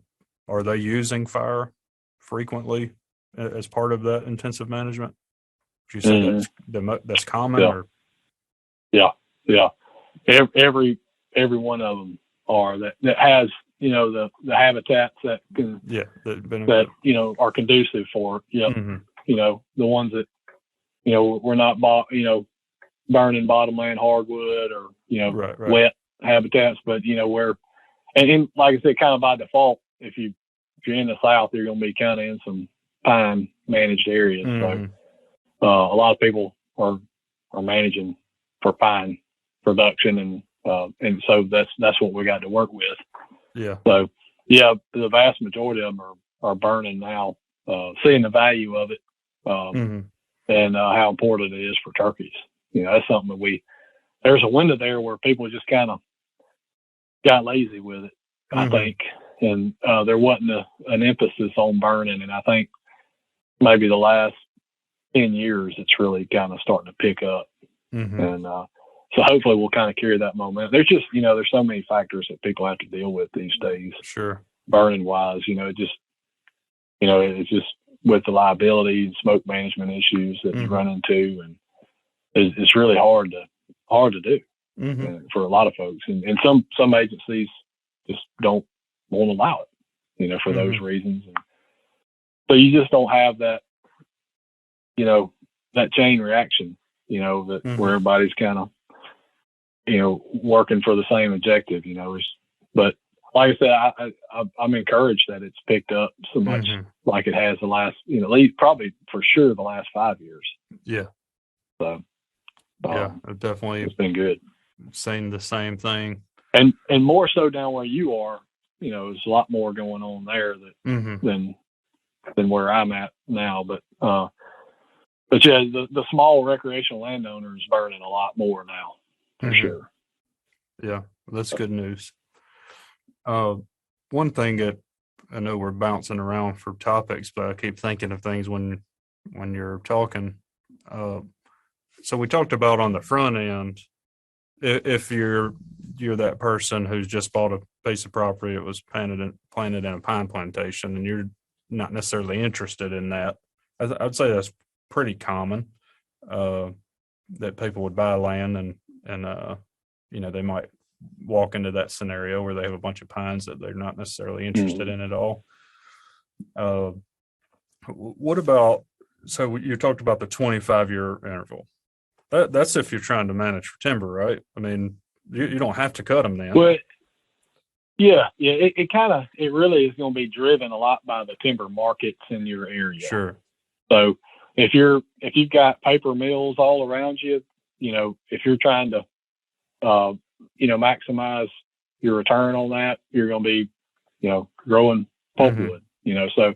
they using fire frequently as part of that intensive management? Would you say that's common? Yeah. Or? Yeah. Every one of them are that has, you know, the habitats that can that you know are conducive for you know, the ones that, you know, we're not burning bottomland hardwood or, you know, wet habitats, but you know, where and like I said, kind of by default, if you're in the South, you're going to be kind of in some pine managed areas. So a lot of people are managing for pine production, and so that's what we got to work with. Yeah. So yeah, the vast majority of them are burning now, seeing the value of it, and how important it is for turkeys. You know, that's something that there's a window there where people just kind of got lazy with it, I think, and there wasn't an emphasis on burning, and I think maybe the last 10 years it's really kind of starting to pick up, and so hopefully we'll kind of carry that momentum. There's just, you know, there's so many factors that people have to deal with these days. Sure. Burning wise, you know, it's just with the liability and smoke management issues that you run into, and it's really hard to do for a lot of folks. And some agencies just won't allow it, you know, for those reasons. And so you just don't have that, you know, that chain reaction, you know, that where everybody's kind of, you know, working for the same objective, you know. But like I said, I'm encouraged that it's picked up so much like it has the last, you know, at least probably for sure the last 5 years. Yeah. So definitely. It's been good. Saying the same thing. And more so down where you are, you know, there's a lot more going on there than where I'm at now. But yeah, the small recreational landowner is burning a lot more now, for sure. Yeah, that's good news. One thing that I know we're bouncing around for topics, but I keep thinking of things when you're talking. So we talked about on the front end, if you're that person who's just bought a piece of property that was planted in a pine plantation, and you're not necessarily interested in that, I'd say that's pretty common, that people would buy land and you know, they might walk into that scenario where they have a bunch of pines that they're not necessarily interested in at all. What about, so you talked about the 25-year interval. That's if you're trying to manage for timber, right? I mean, you don't have to cut them then. Well, yeah. It really is going to be driven a lot by the timber markets in your area. Sure. So if you've got paper mills all around you, you know, if you're trying to, you know, maximize your return on that, you're going to be, you know, growing pulpwood, you know, so,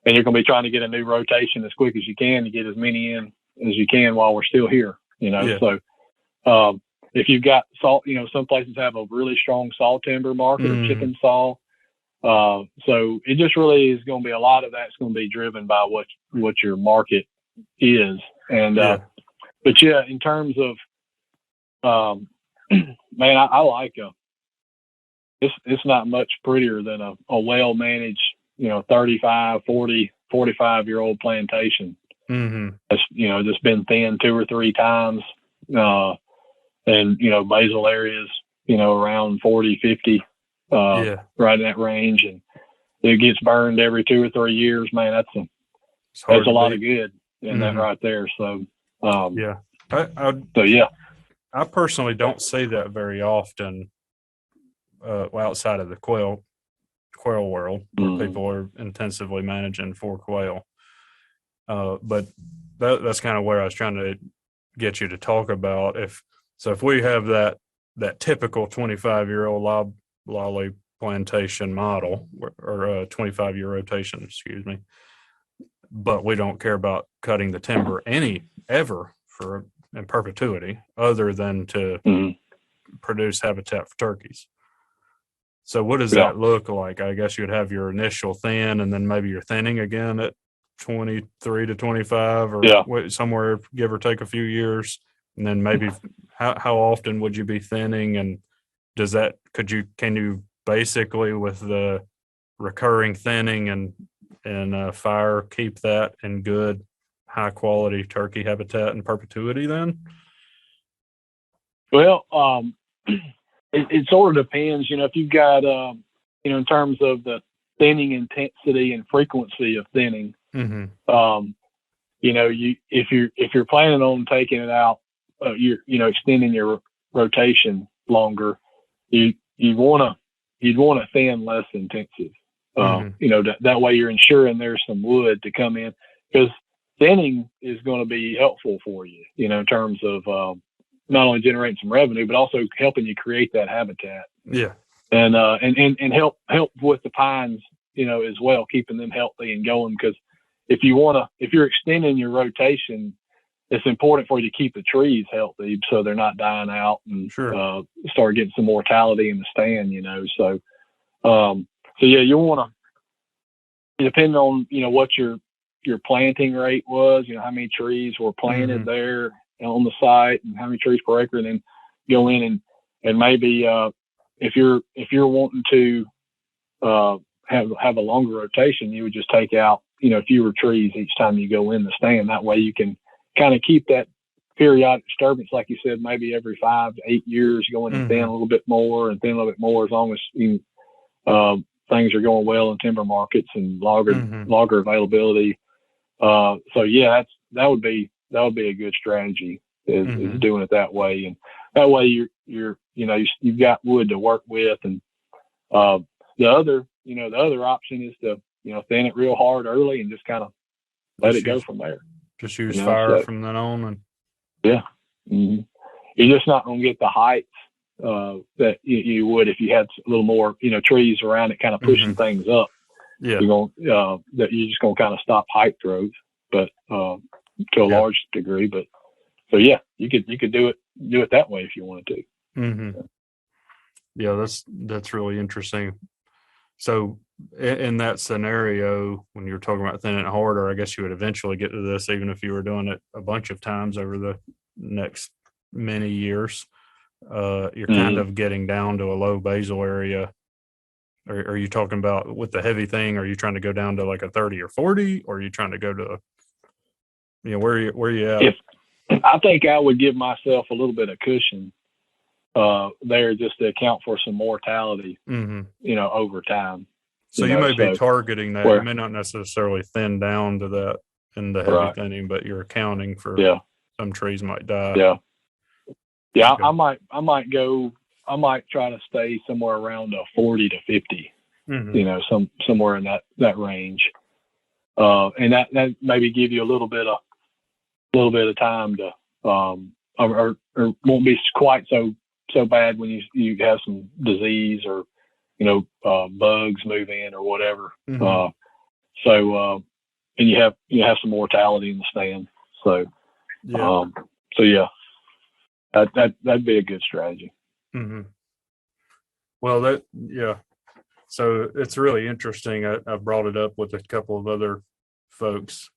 and you're going to be trying to get a new rotation as quick as you can to get as many in as you can while we're still here, you know. Yeah. So if you've got salt, you know, some places have a really strong saw timber market or chipping saw. So it just really is going to be a lot of that's going to be driven by what your market is. And, but yeah, in terms of, man, I like it's not much prettier than a well-managed, 35, 40, 45-year-old plantation. Mm-hmm. That's, just been thinned 2 or 3 times. And, basal areas, around 40, 50, right in that range. And it gets burned every 2 or 3 years, man. That's a lot of good in that right there. So, I personally don't see that very often, outside of the quail world, where people are intensively managing for quail. But that's kind of where I was trying to get you to talk about. If we have that typical 25-year-old loblolly plantation model, or a 25-year rotation, excuse me, but we don't care about cutting the timber ever in perpetuity, other than to produce habitat for turkeys. So what does that look like? I guess you'd have your initial thin, and then maybe you're thinning again at 23 to 25, or somewhere, give or take a few years. And then maybe how often would you be thinning? And can you basically, with the recurring thinning and fire, keep that in good, high quality turkey habitat in perpetuity then? Well, it sort of depends, if you've got, in terms of the thinning intensity and frequency of thinning, if you're planning on taking it out, you're extending your rotation longer, you'd want to thin less intensive. That way you're ensuring there's some wood to come in, because thinning is going to be helpful for you, in terms of not only generating some revenue, but also helping you create that habitat. Yeah. And help with the pines, as well, keeping them healthy and going. Because if you're extending your rotation, it's important for you to keep the trees healthy so they're not dying out and start getting some mortality in the stand, So you want to, depending on, what your planting rate was, how many trees were planted there on the site and how many trees per acre, and then go in and maybe, if you're wanting to, have a longer rotation, you would just take out, fewer trees each time you go in the stand. That way you can kind of keep that periodic disturbance, like you said, maybe every 5 to 8 years, going and thin a little bit more and thin a little bit more, as long as things are going well in timber markets and logger availability. That would be a good strategy, is doing it that way. And that way you've got wood to work with. And the other option is to, thin it real hard early and just kind of let it go from there. Just use fire from then on. You're just not going to get the heights that you would if you had a little more, trees around it, kind of pushing things up. Yeah. You're just going to kind of stop height growth, but to a large degree. But so you could do it that way if you wanted to. Yeah, that's really interesting. So in that scenario, when you're talking about thinning it harder, I guess you would eventually get to this, even if you were doing it a bunch of times over the next many years. You're kind of getting down to a low basal area. Are you talking about with the heavy thing? Are you trying to go down to like a 30 or 40, or are you trying to go to, where are you at? I think I would give myself a little bit of cushion there, just to account for some mortality, over time. So you may be targeting that. You may not necessarily thin down to that in the heavy thinning, but you're accounting for some trees might die. Yeah. Okay. I might try to stay somewhere around a 40 to 50, somewhere in that range. And that maybe give you a little bit of time to, or won't be quite so bad when you have some disease or, bugs move in or whatever. And you have some mortality in the stand. So, that'd be a good strategy. Well, So it's really interesting. I brought it up with a couple of other folks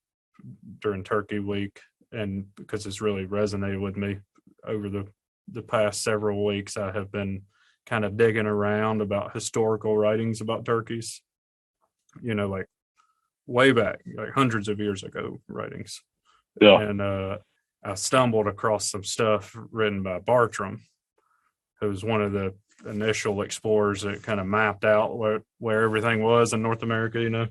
during Turkey Week, and because it's really resonated with me over the past several weeks, I have been kind of digging around about historical writings about turkeys, like way back, like hundreds of years ago writings. Yeah. And I stumbled across some stuff written by Bartram, who was one of the initial explorers that kind of mapped out where everything was in North America,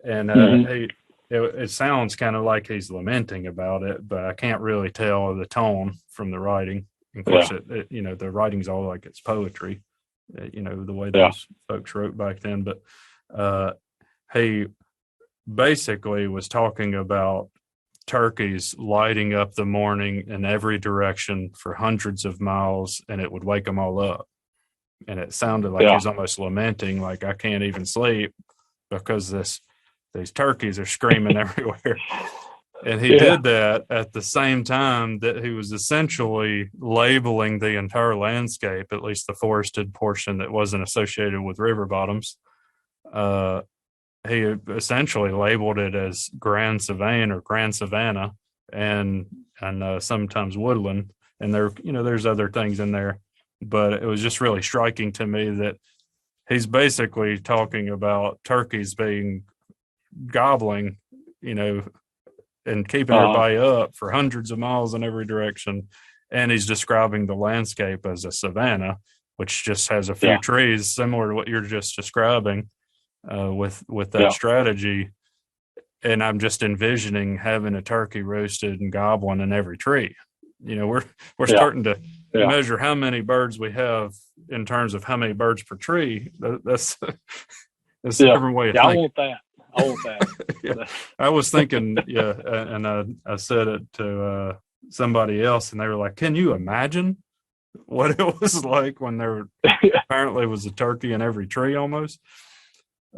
and it sounds kind of like he's lamenting about it, but I can't really tell the tone from the writing. Of course, the writing's all like it's poetry, the way those folks wrote back then. But he basically was talking about turkeys lighting up the morning in every direction for hundreds of miles, and it would wake them all up. And it sounded like he was almost lamenting, like, I can't even sleep because these turkeys are screaming everywhere. And he did that at the same time that he was essentially labeling the entire landscape, at least the forested portion that wasn't associated with river bottoms. He essentially labeled it as Grand Savanne or Grand Savannah and sometimes woodland. And there's other things in there, but it was just really striking to me that he's basically talking about turkeys gobbling, and keeping everybody up for hundreds of miles in every direction. And he's describing the landscape as a savanna, which just has a few trees similar to what you're just describing with that strategy. And I'm just envisioning having a turkey roasted and gobbling in every tree. We're starting to measure how many birds we have in terms of how many birds per tree. That's a different way of thinking. I want that. I was thinking, and I said it to somebody else, and they were like, "Can you imagine what it was like when there apparently was a turkey in every tree almost?"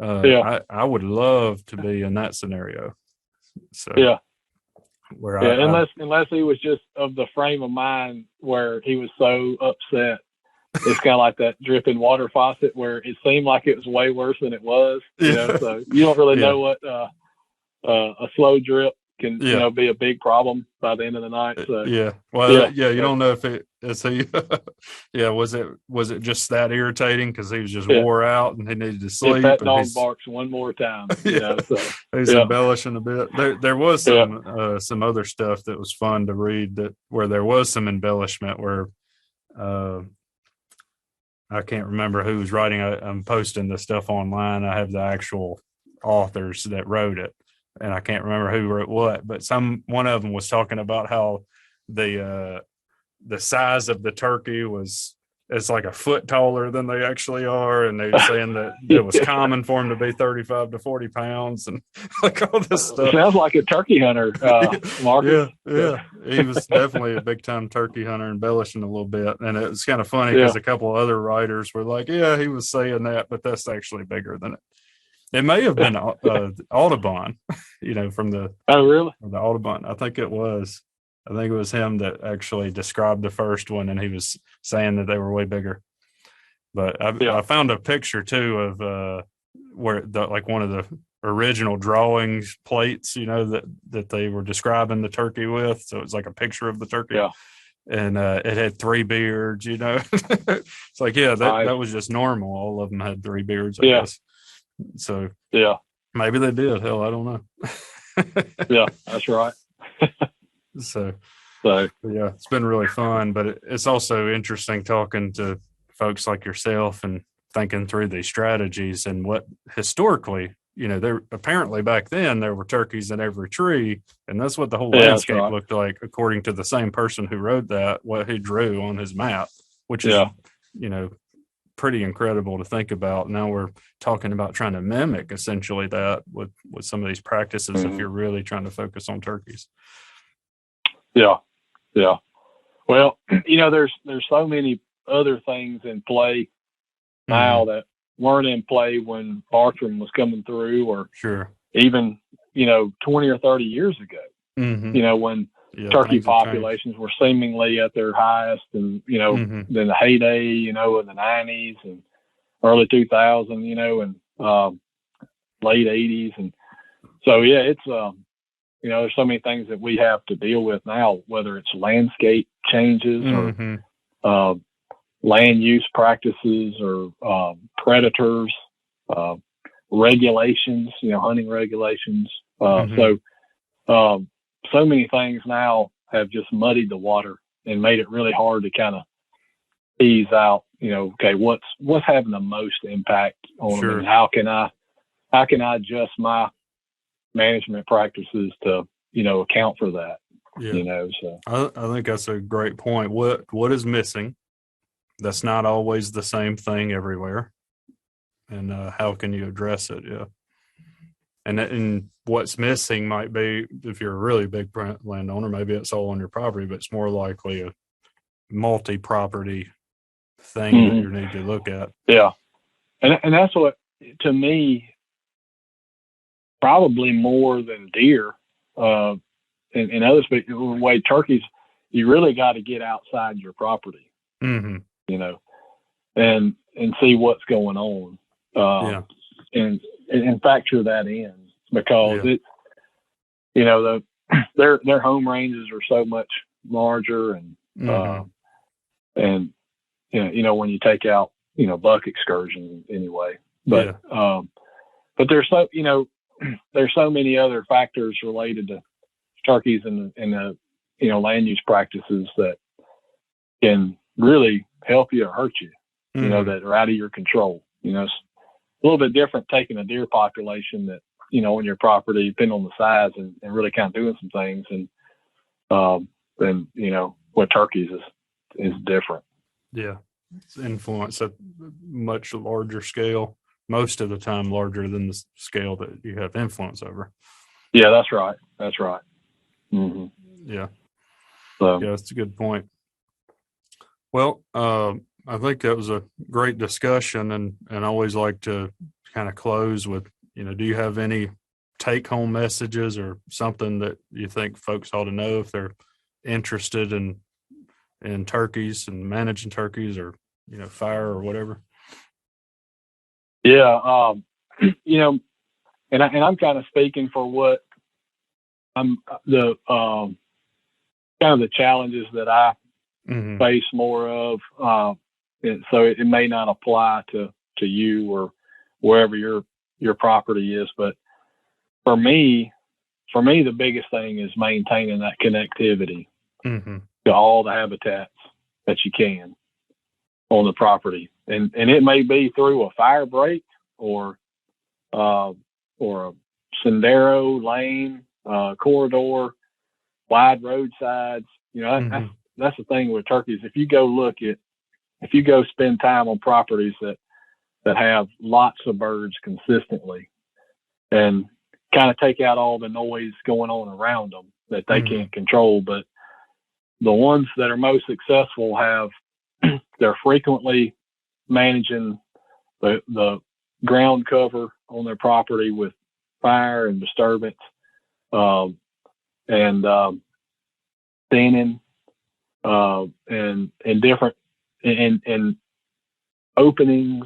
I would love to be in that scenario. So unless he was just of the frame of mind where he was so upset. It's kind of like that dripping water faucet where it seemed like it was way worse than it was. So you don't really know what a slow drip can be a big problem by the end of the night. So you don't know if it is he. Was it just that irritating because he was just wore out and he needed to sleep? If that dog barks one more time, he's embellishing a bit. There was some other stuff that was fun to read where there was some embellishment where. I can't remember who was writing. I'm posting the stuff online. I have the actual authors that wrote it, and I can't remember who wrote what. But one of them was talking about how the size of the turkey it's like a foot taller than they actually are, and they were saying that it was common for them to be 35 to 40 pounds, and like all this stuff. Sounds like a turkey hunter, Marcus. Yeah. He was definitely a big time turkey hunter, embellishing a little bit, and it was kind of funny because a couple of other writers were like, "Yeah, he was saying that, but that's actually bigger than it." It may have been Audubon, from the really the Audubon. I think it was him that actually described the first one, and he was saying that they were way bigger. But I found a picture too of where one of the original drawings plates, that they were describing the turkey with. So it was like a picture of the turkey. Yeah. And it had 3 beards, It's like, that was just normal. All of them had 3 beards, I guess. So maybe they did. Hell, I don't know. That's right. So it's been really fun, but it's also interesting talking to folks like yourself and thinking through these strategies and what historically, there apparently back then there were turkeys in every tree, and that's what the whole landscape looked like, according to the same person who wrote that, what he drew on his map, which is, pretty incredible to think about. Now we're talking about trying to mimic essentially that with some of these practices if you're really trying to focus on turkeys. Yeah. Well, there's so many other things in play now that weren't in play when Bartram was coming through, or even 20 or 30 years ago. When turkey populations were seemingly at their highest, and in the heyday, in the 90s, and early 2000, and late 80s. And so, yeah, it's, there's so many things that we have to deal with now, whether it's landscape changes or land use practices or predators, regulations, hunting regulations. So many things now have just muddied the water and made it really hard to kind of tease out, okay, what's having the most impact on them, and how can I adjust my management practices to, account for that. So I think that's a great point. What is missing? That's not always the same thing everywhere. And how can you address it? Yeah. And what's missing might be, if you're a really big landowner, maybe it's all on your property, but it's more likely a multi-property thing that you need to look at. Yeah. And that's what, to me, probably more than deer and others, but the way turkeys, you really got to get outside your property, and see what's going on. And factor that in, because it's, their home ranges are so much larger, and when you take out, buck excursions anyway, but there's so many other factors related to turkeys and land use practices that can really help you or hurt you, that are out of your control. It's a little bit different taking a deer population that, on your property, depending on the size, and really kind of doing some things, and then, what turkeys is different. Yeah. It's influence at much larger scale, most of the time larger than the scale that you have influence over. Yeah, that's right. Yeah. So, yeah, that's a good point. Well, I think that was a great discussion, and I always like to kind of close with, do you have any take-home messages or something that you think folks ought to know if they're interested in turkeys and managing turkeys, or, fire or whatever? Yeah. And I'm kind of speaking for what I'm the kind of the challenges that I face more of. So it may not apply to you or wherever your property is, but for me, the biggest thing is maintaining that connectivity to all the habitats that you can on the property, and it may be through a fire break or a sendero lane, corridor, wide roadsides. That's the thing with turkeys. If you go spend time on properties that have lots of birds consistently, and kind of take out all the noise going on around them that they can't control, but the ones that are most successful they're frequently managing the ground cover on their property with fire and disturbance, and thinning, and different and openings,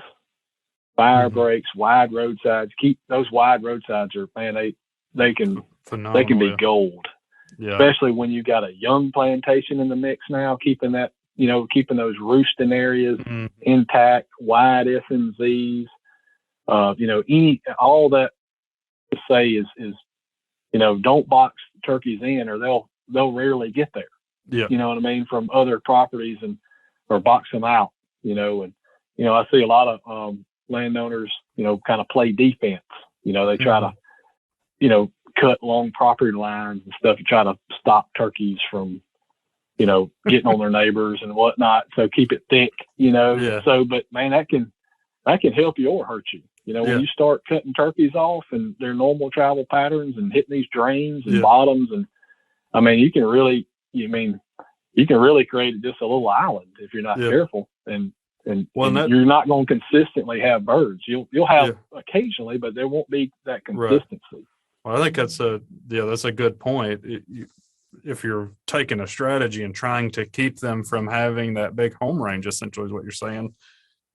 fire breaks, wide roadsides. Keep those wide roadsides they can be gold. Yeah. Especially when you got a young plantation in the mix now, keeping those roosting areas intact, wide FMZs, all that to say is, don't box turkeys in, or they'll rarely get there. Yeah. You know what I mean? From other properties, or box them out, and, I see a lot of, landowners, kind of play defense. They try to, cut long property lines and stuff to try to stop turkeys from, getting on their neighbors and whatnot. So keep it thick, Yeah. So, but man, that can help you or hurt you. When you start cutting turkeys off and their normal travel patterns and hitting these drains and bottoms, and I mean, you can really create just a little island if you're not careful. And you're not going to consistently have birds. You'll have occasionally, but there won't be that consistency. Right. Well, I think that's a good point. If you're taking a strategy and trying to keep them from having that big home range, essentially is what you're saying,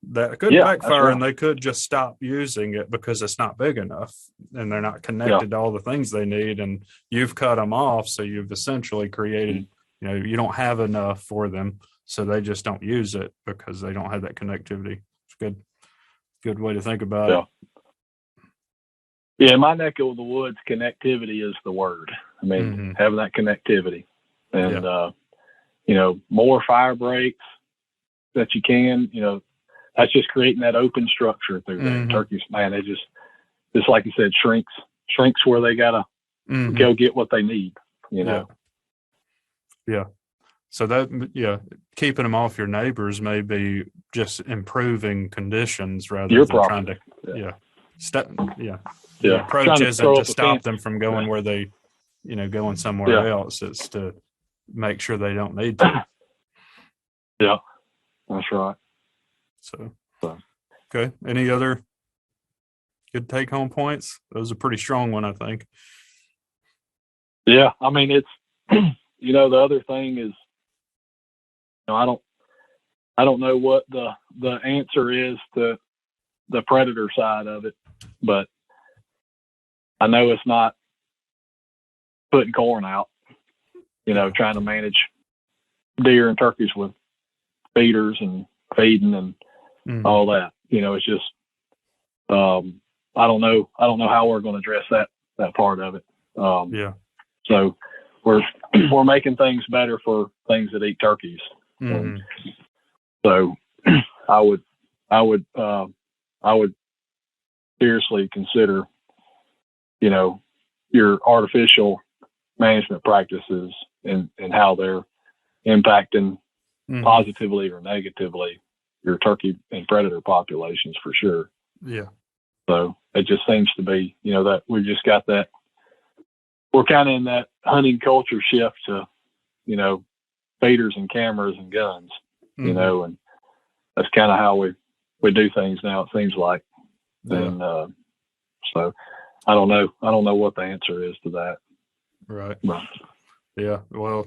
that could backfire, and they could just stop using it because it's not big enough and they're not connected to all the things they need. And you've cut them off. So you've essentially created, you don't have enough for them. So they just don't use it because they don't have that connectivity. It's good way to think about it. Yeah, in my neck of the woods, connectivity is the word. I mean, having that connectivity and, more fire breaks that you can, that's just creating that open structure through there. Turkeys, man, they just like you said, shrinks where they got to go get what they need, Yeah. So keeping them off your neighbors may be just improving conditions rather than trying to, the approach isn't to stop them from going where they, going somewhere else. It's to make sure they don't need to. Yeah, that's right. So, okay. Any other good take home points? That was a pretty strong one, I think. Yeah. I mean, it's, the other thing is, I don't know what the answer is to the predator side of it, but I know it's not putting corn out, trying to manage deer and turkeys with feeders and feeding and all that. It's just, I don't know how we're going to address that part of it. So we're making things better for things that eat turkeys. So I would seriously consider, your artificial management practices and how they're impacting positively or negatively your turkey and predator populations for sure. Yeah. So it just seems to be, that we've just got that, we're kind of in that hunting culture shift to, feeders and cameras and guns, and that's kind of how we do things now, it seems like. And so I don't know what the answer is to that. Right. But, yeah. Well,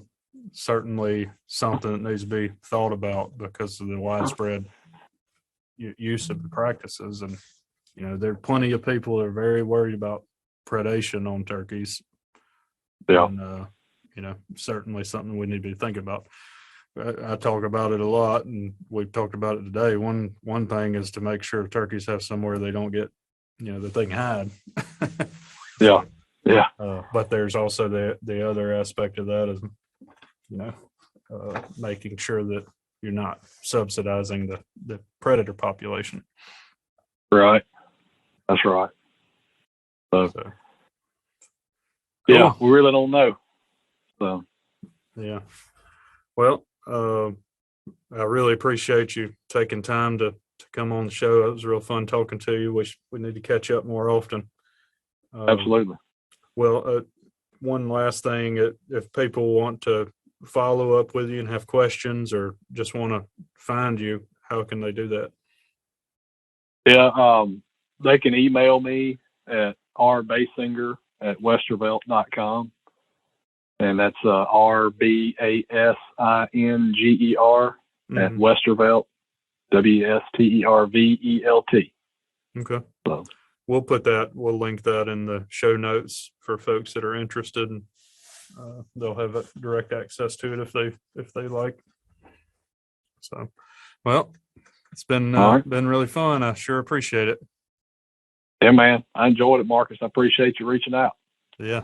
certainly something that needs to be thought about because of the widespread use of the practices. And, there are plenty of people that are very worried about predation on turkeys. Yeah. And, certainly something we need to be thinking about. I talk about it a lot, and we've talked about it today. One thing is to make sure turkeys have somewhere they don't get, that they can hide. Yeah. Yeah. But there's also the other aspect of that is, making sure that you're not subsidizing the predator population. Right. That's right. So cool. We really don't know. So yeah. Well, I really appreciate you taking time to come on the show. It was real fun talking to you. We need to catch up more often. Absolutely. Well, one last thing, if people want to follow up with you and have questions or just want to find you, how can they do that? Yeah, they can email me at rbasinger@westervelt.com. And that's RBASINGER at Westervelt, WESTERVELT. Okay. So We'll link that in the show notes for folks that are interested, and they'll have direct access to it if they like. So, well, it's been really fun. I sure appreciate it. Yeah, man, I enjoyed it, Marcus. I appreciate you reaching out. Yeah,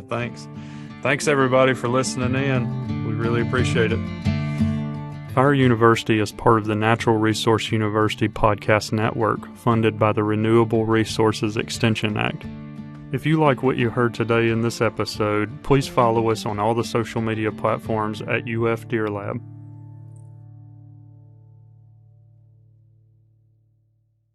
thanks. Thanks, everybody, for listening in. We really appreciate it. Fire University is part of the Natural Resource University podcast network, funded by the Renewable Resources Extension Act. If you like what you heard today in this episode, please follow us on all the social media platforms at UF Deer Lab.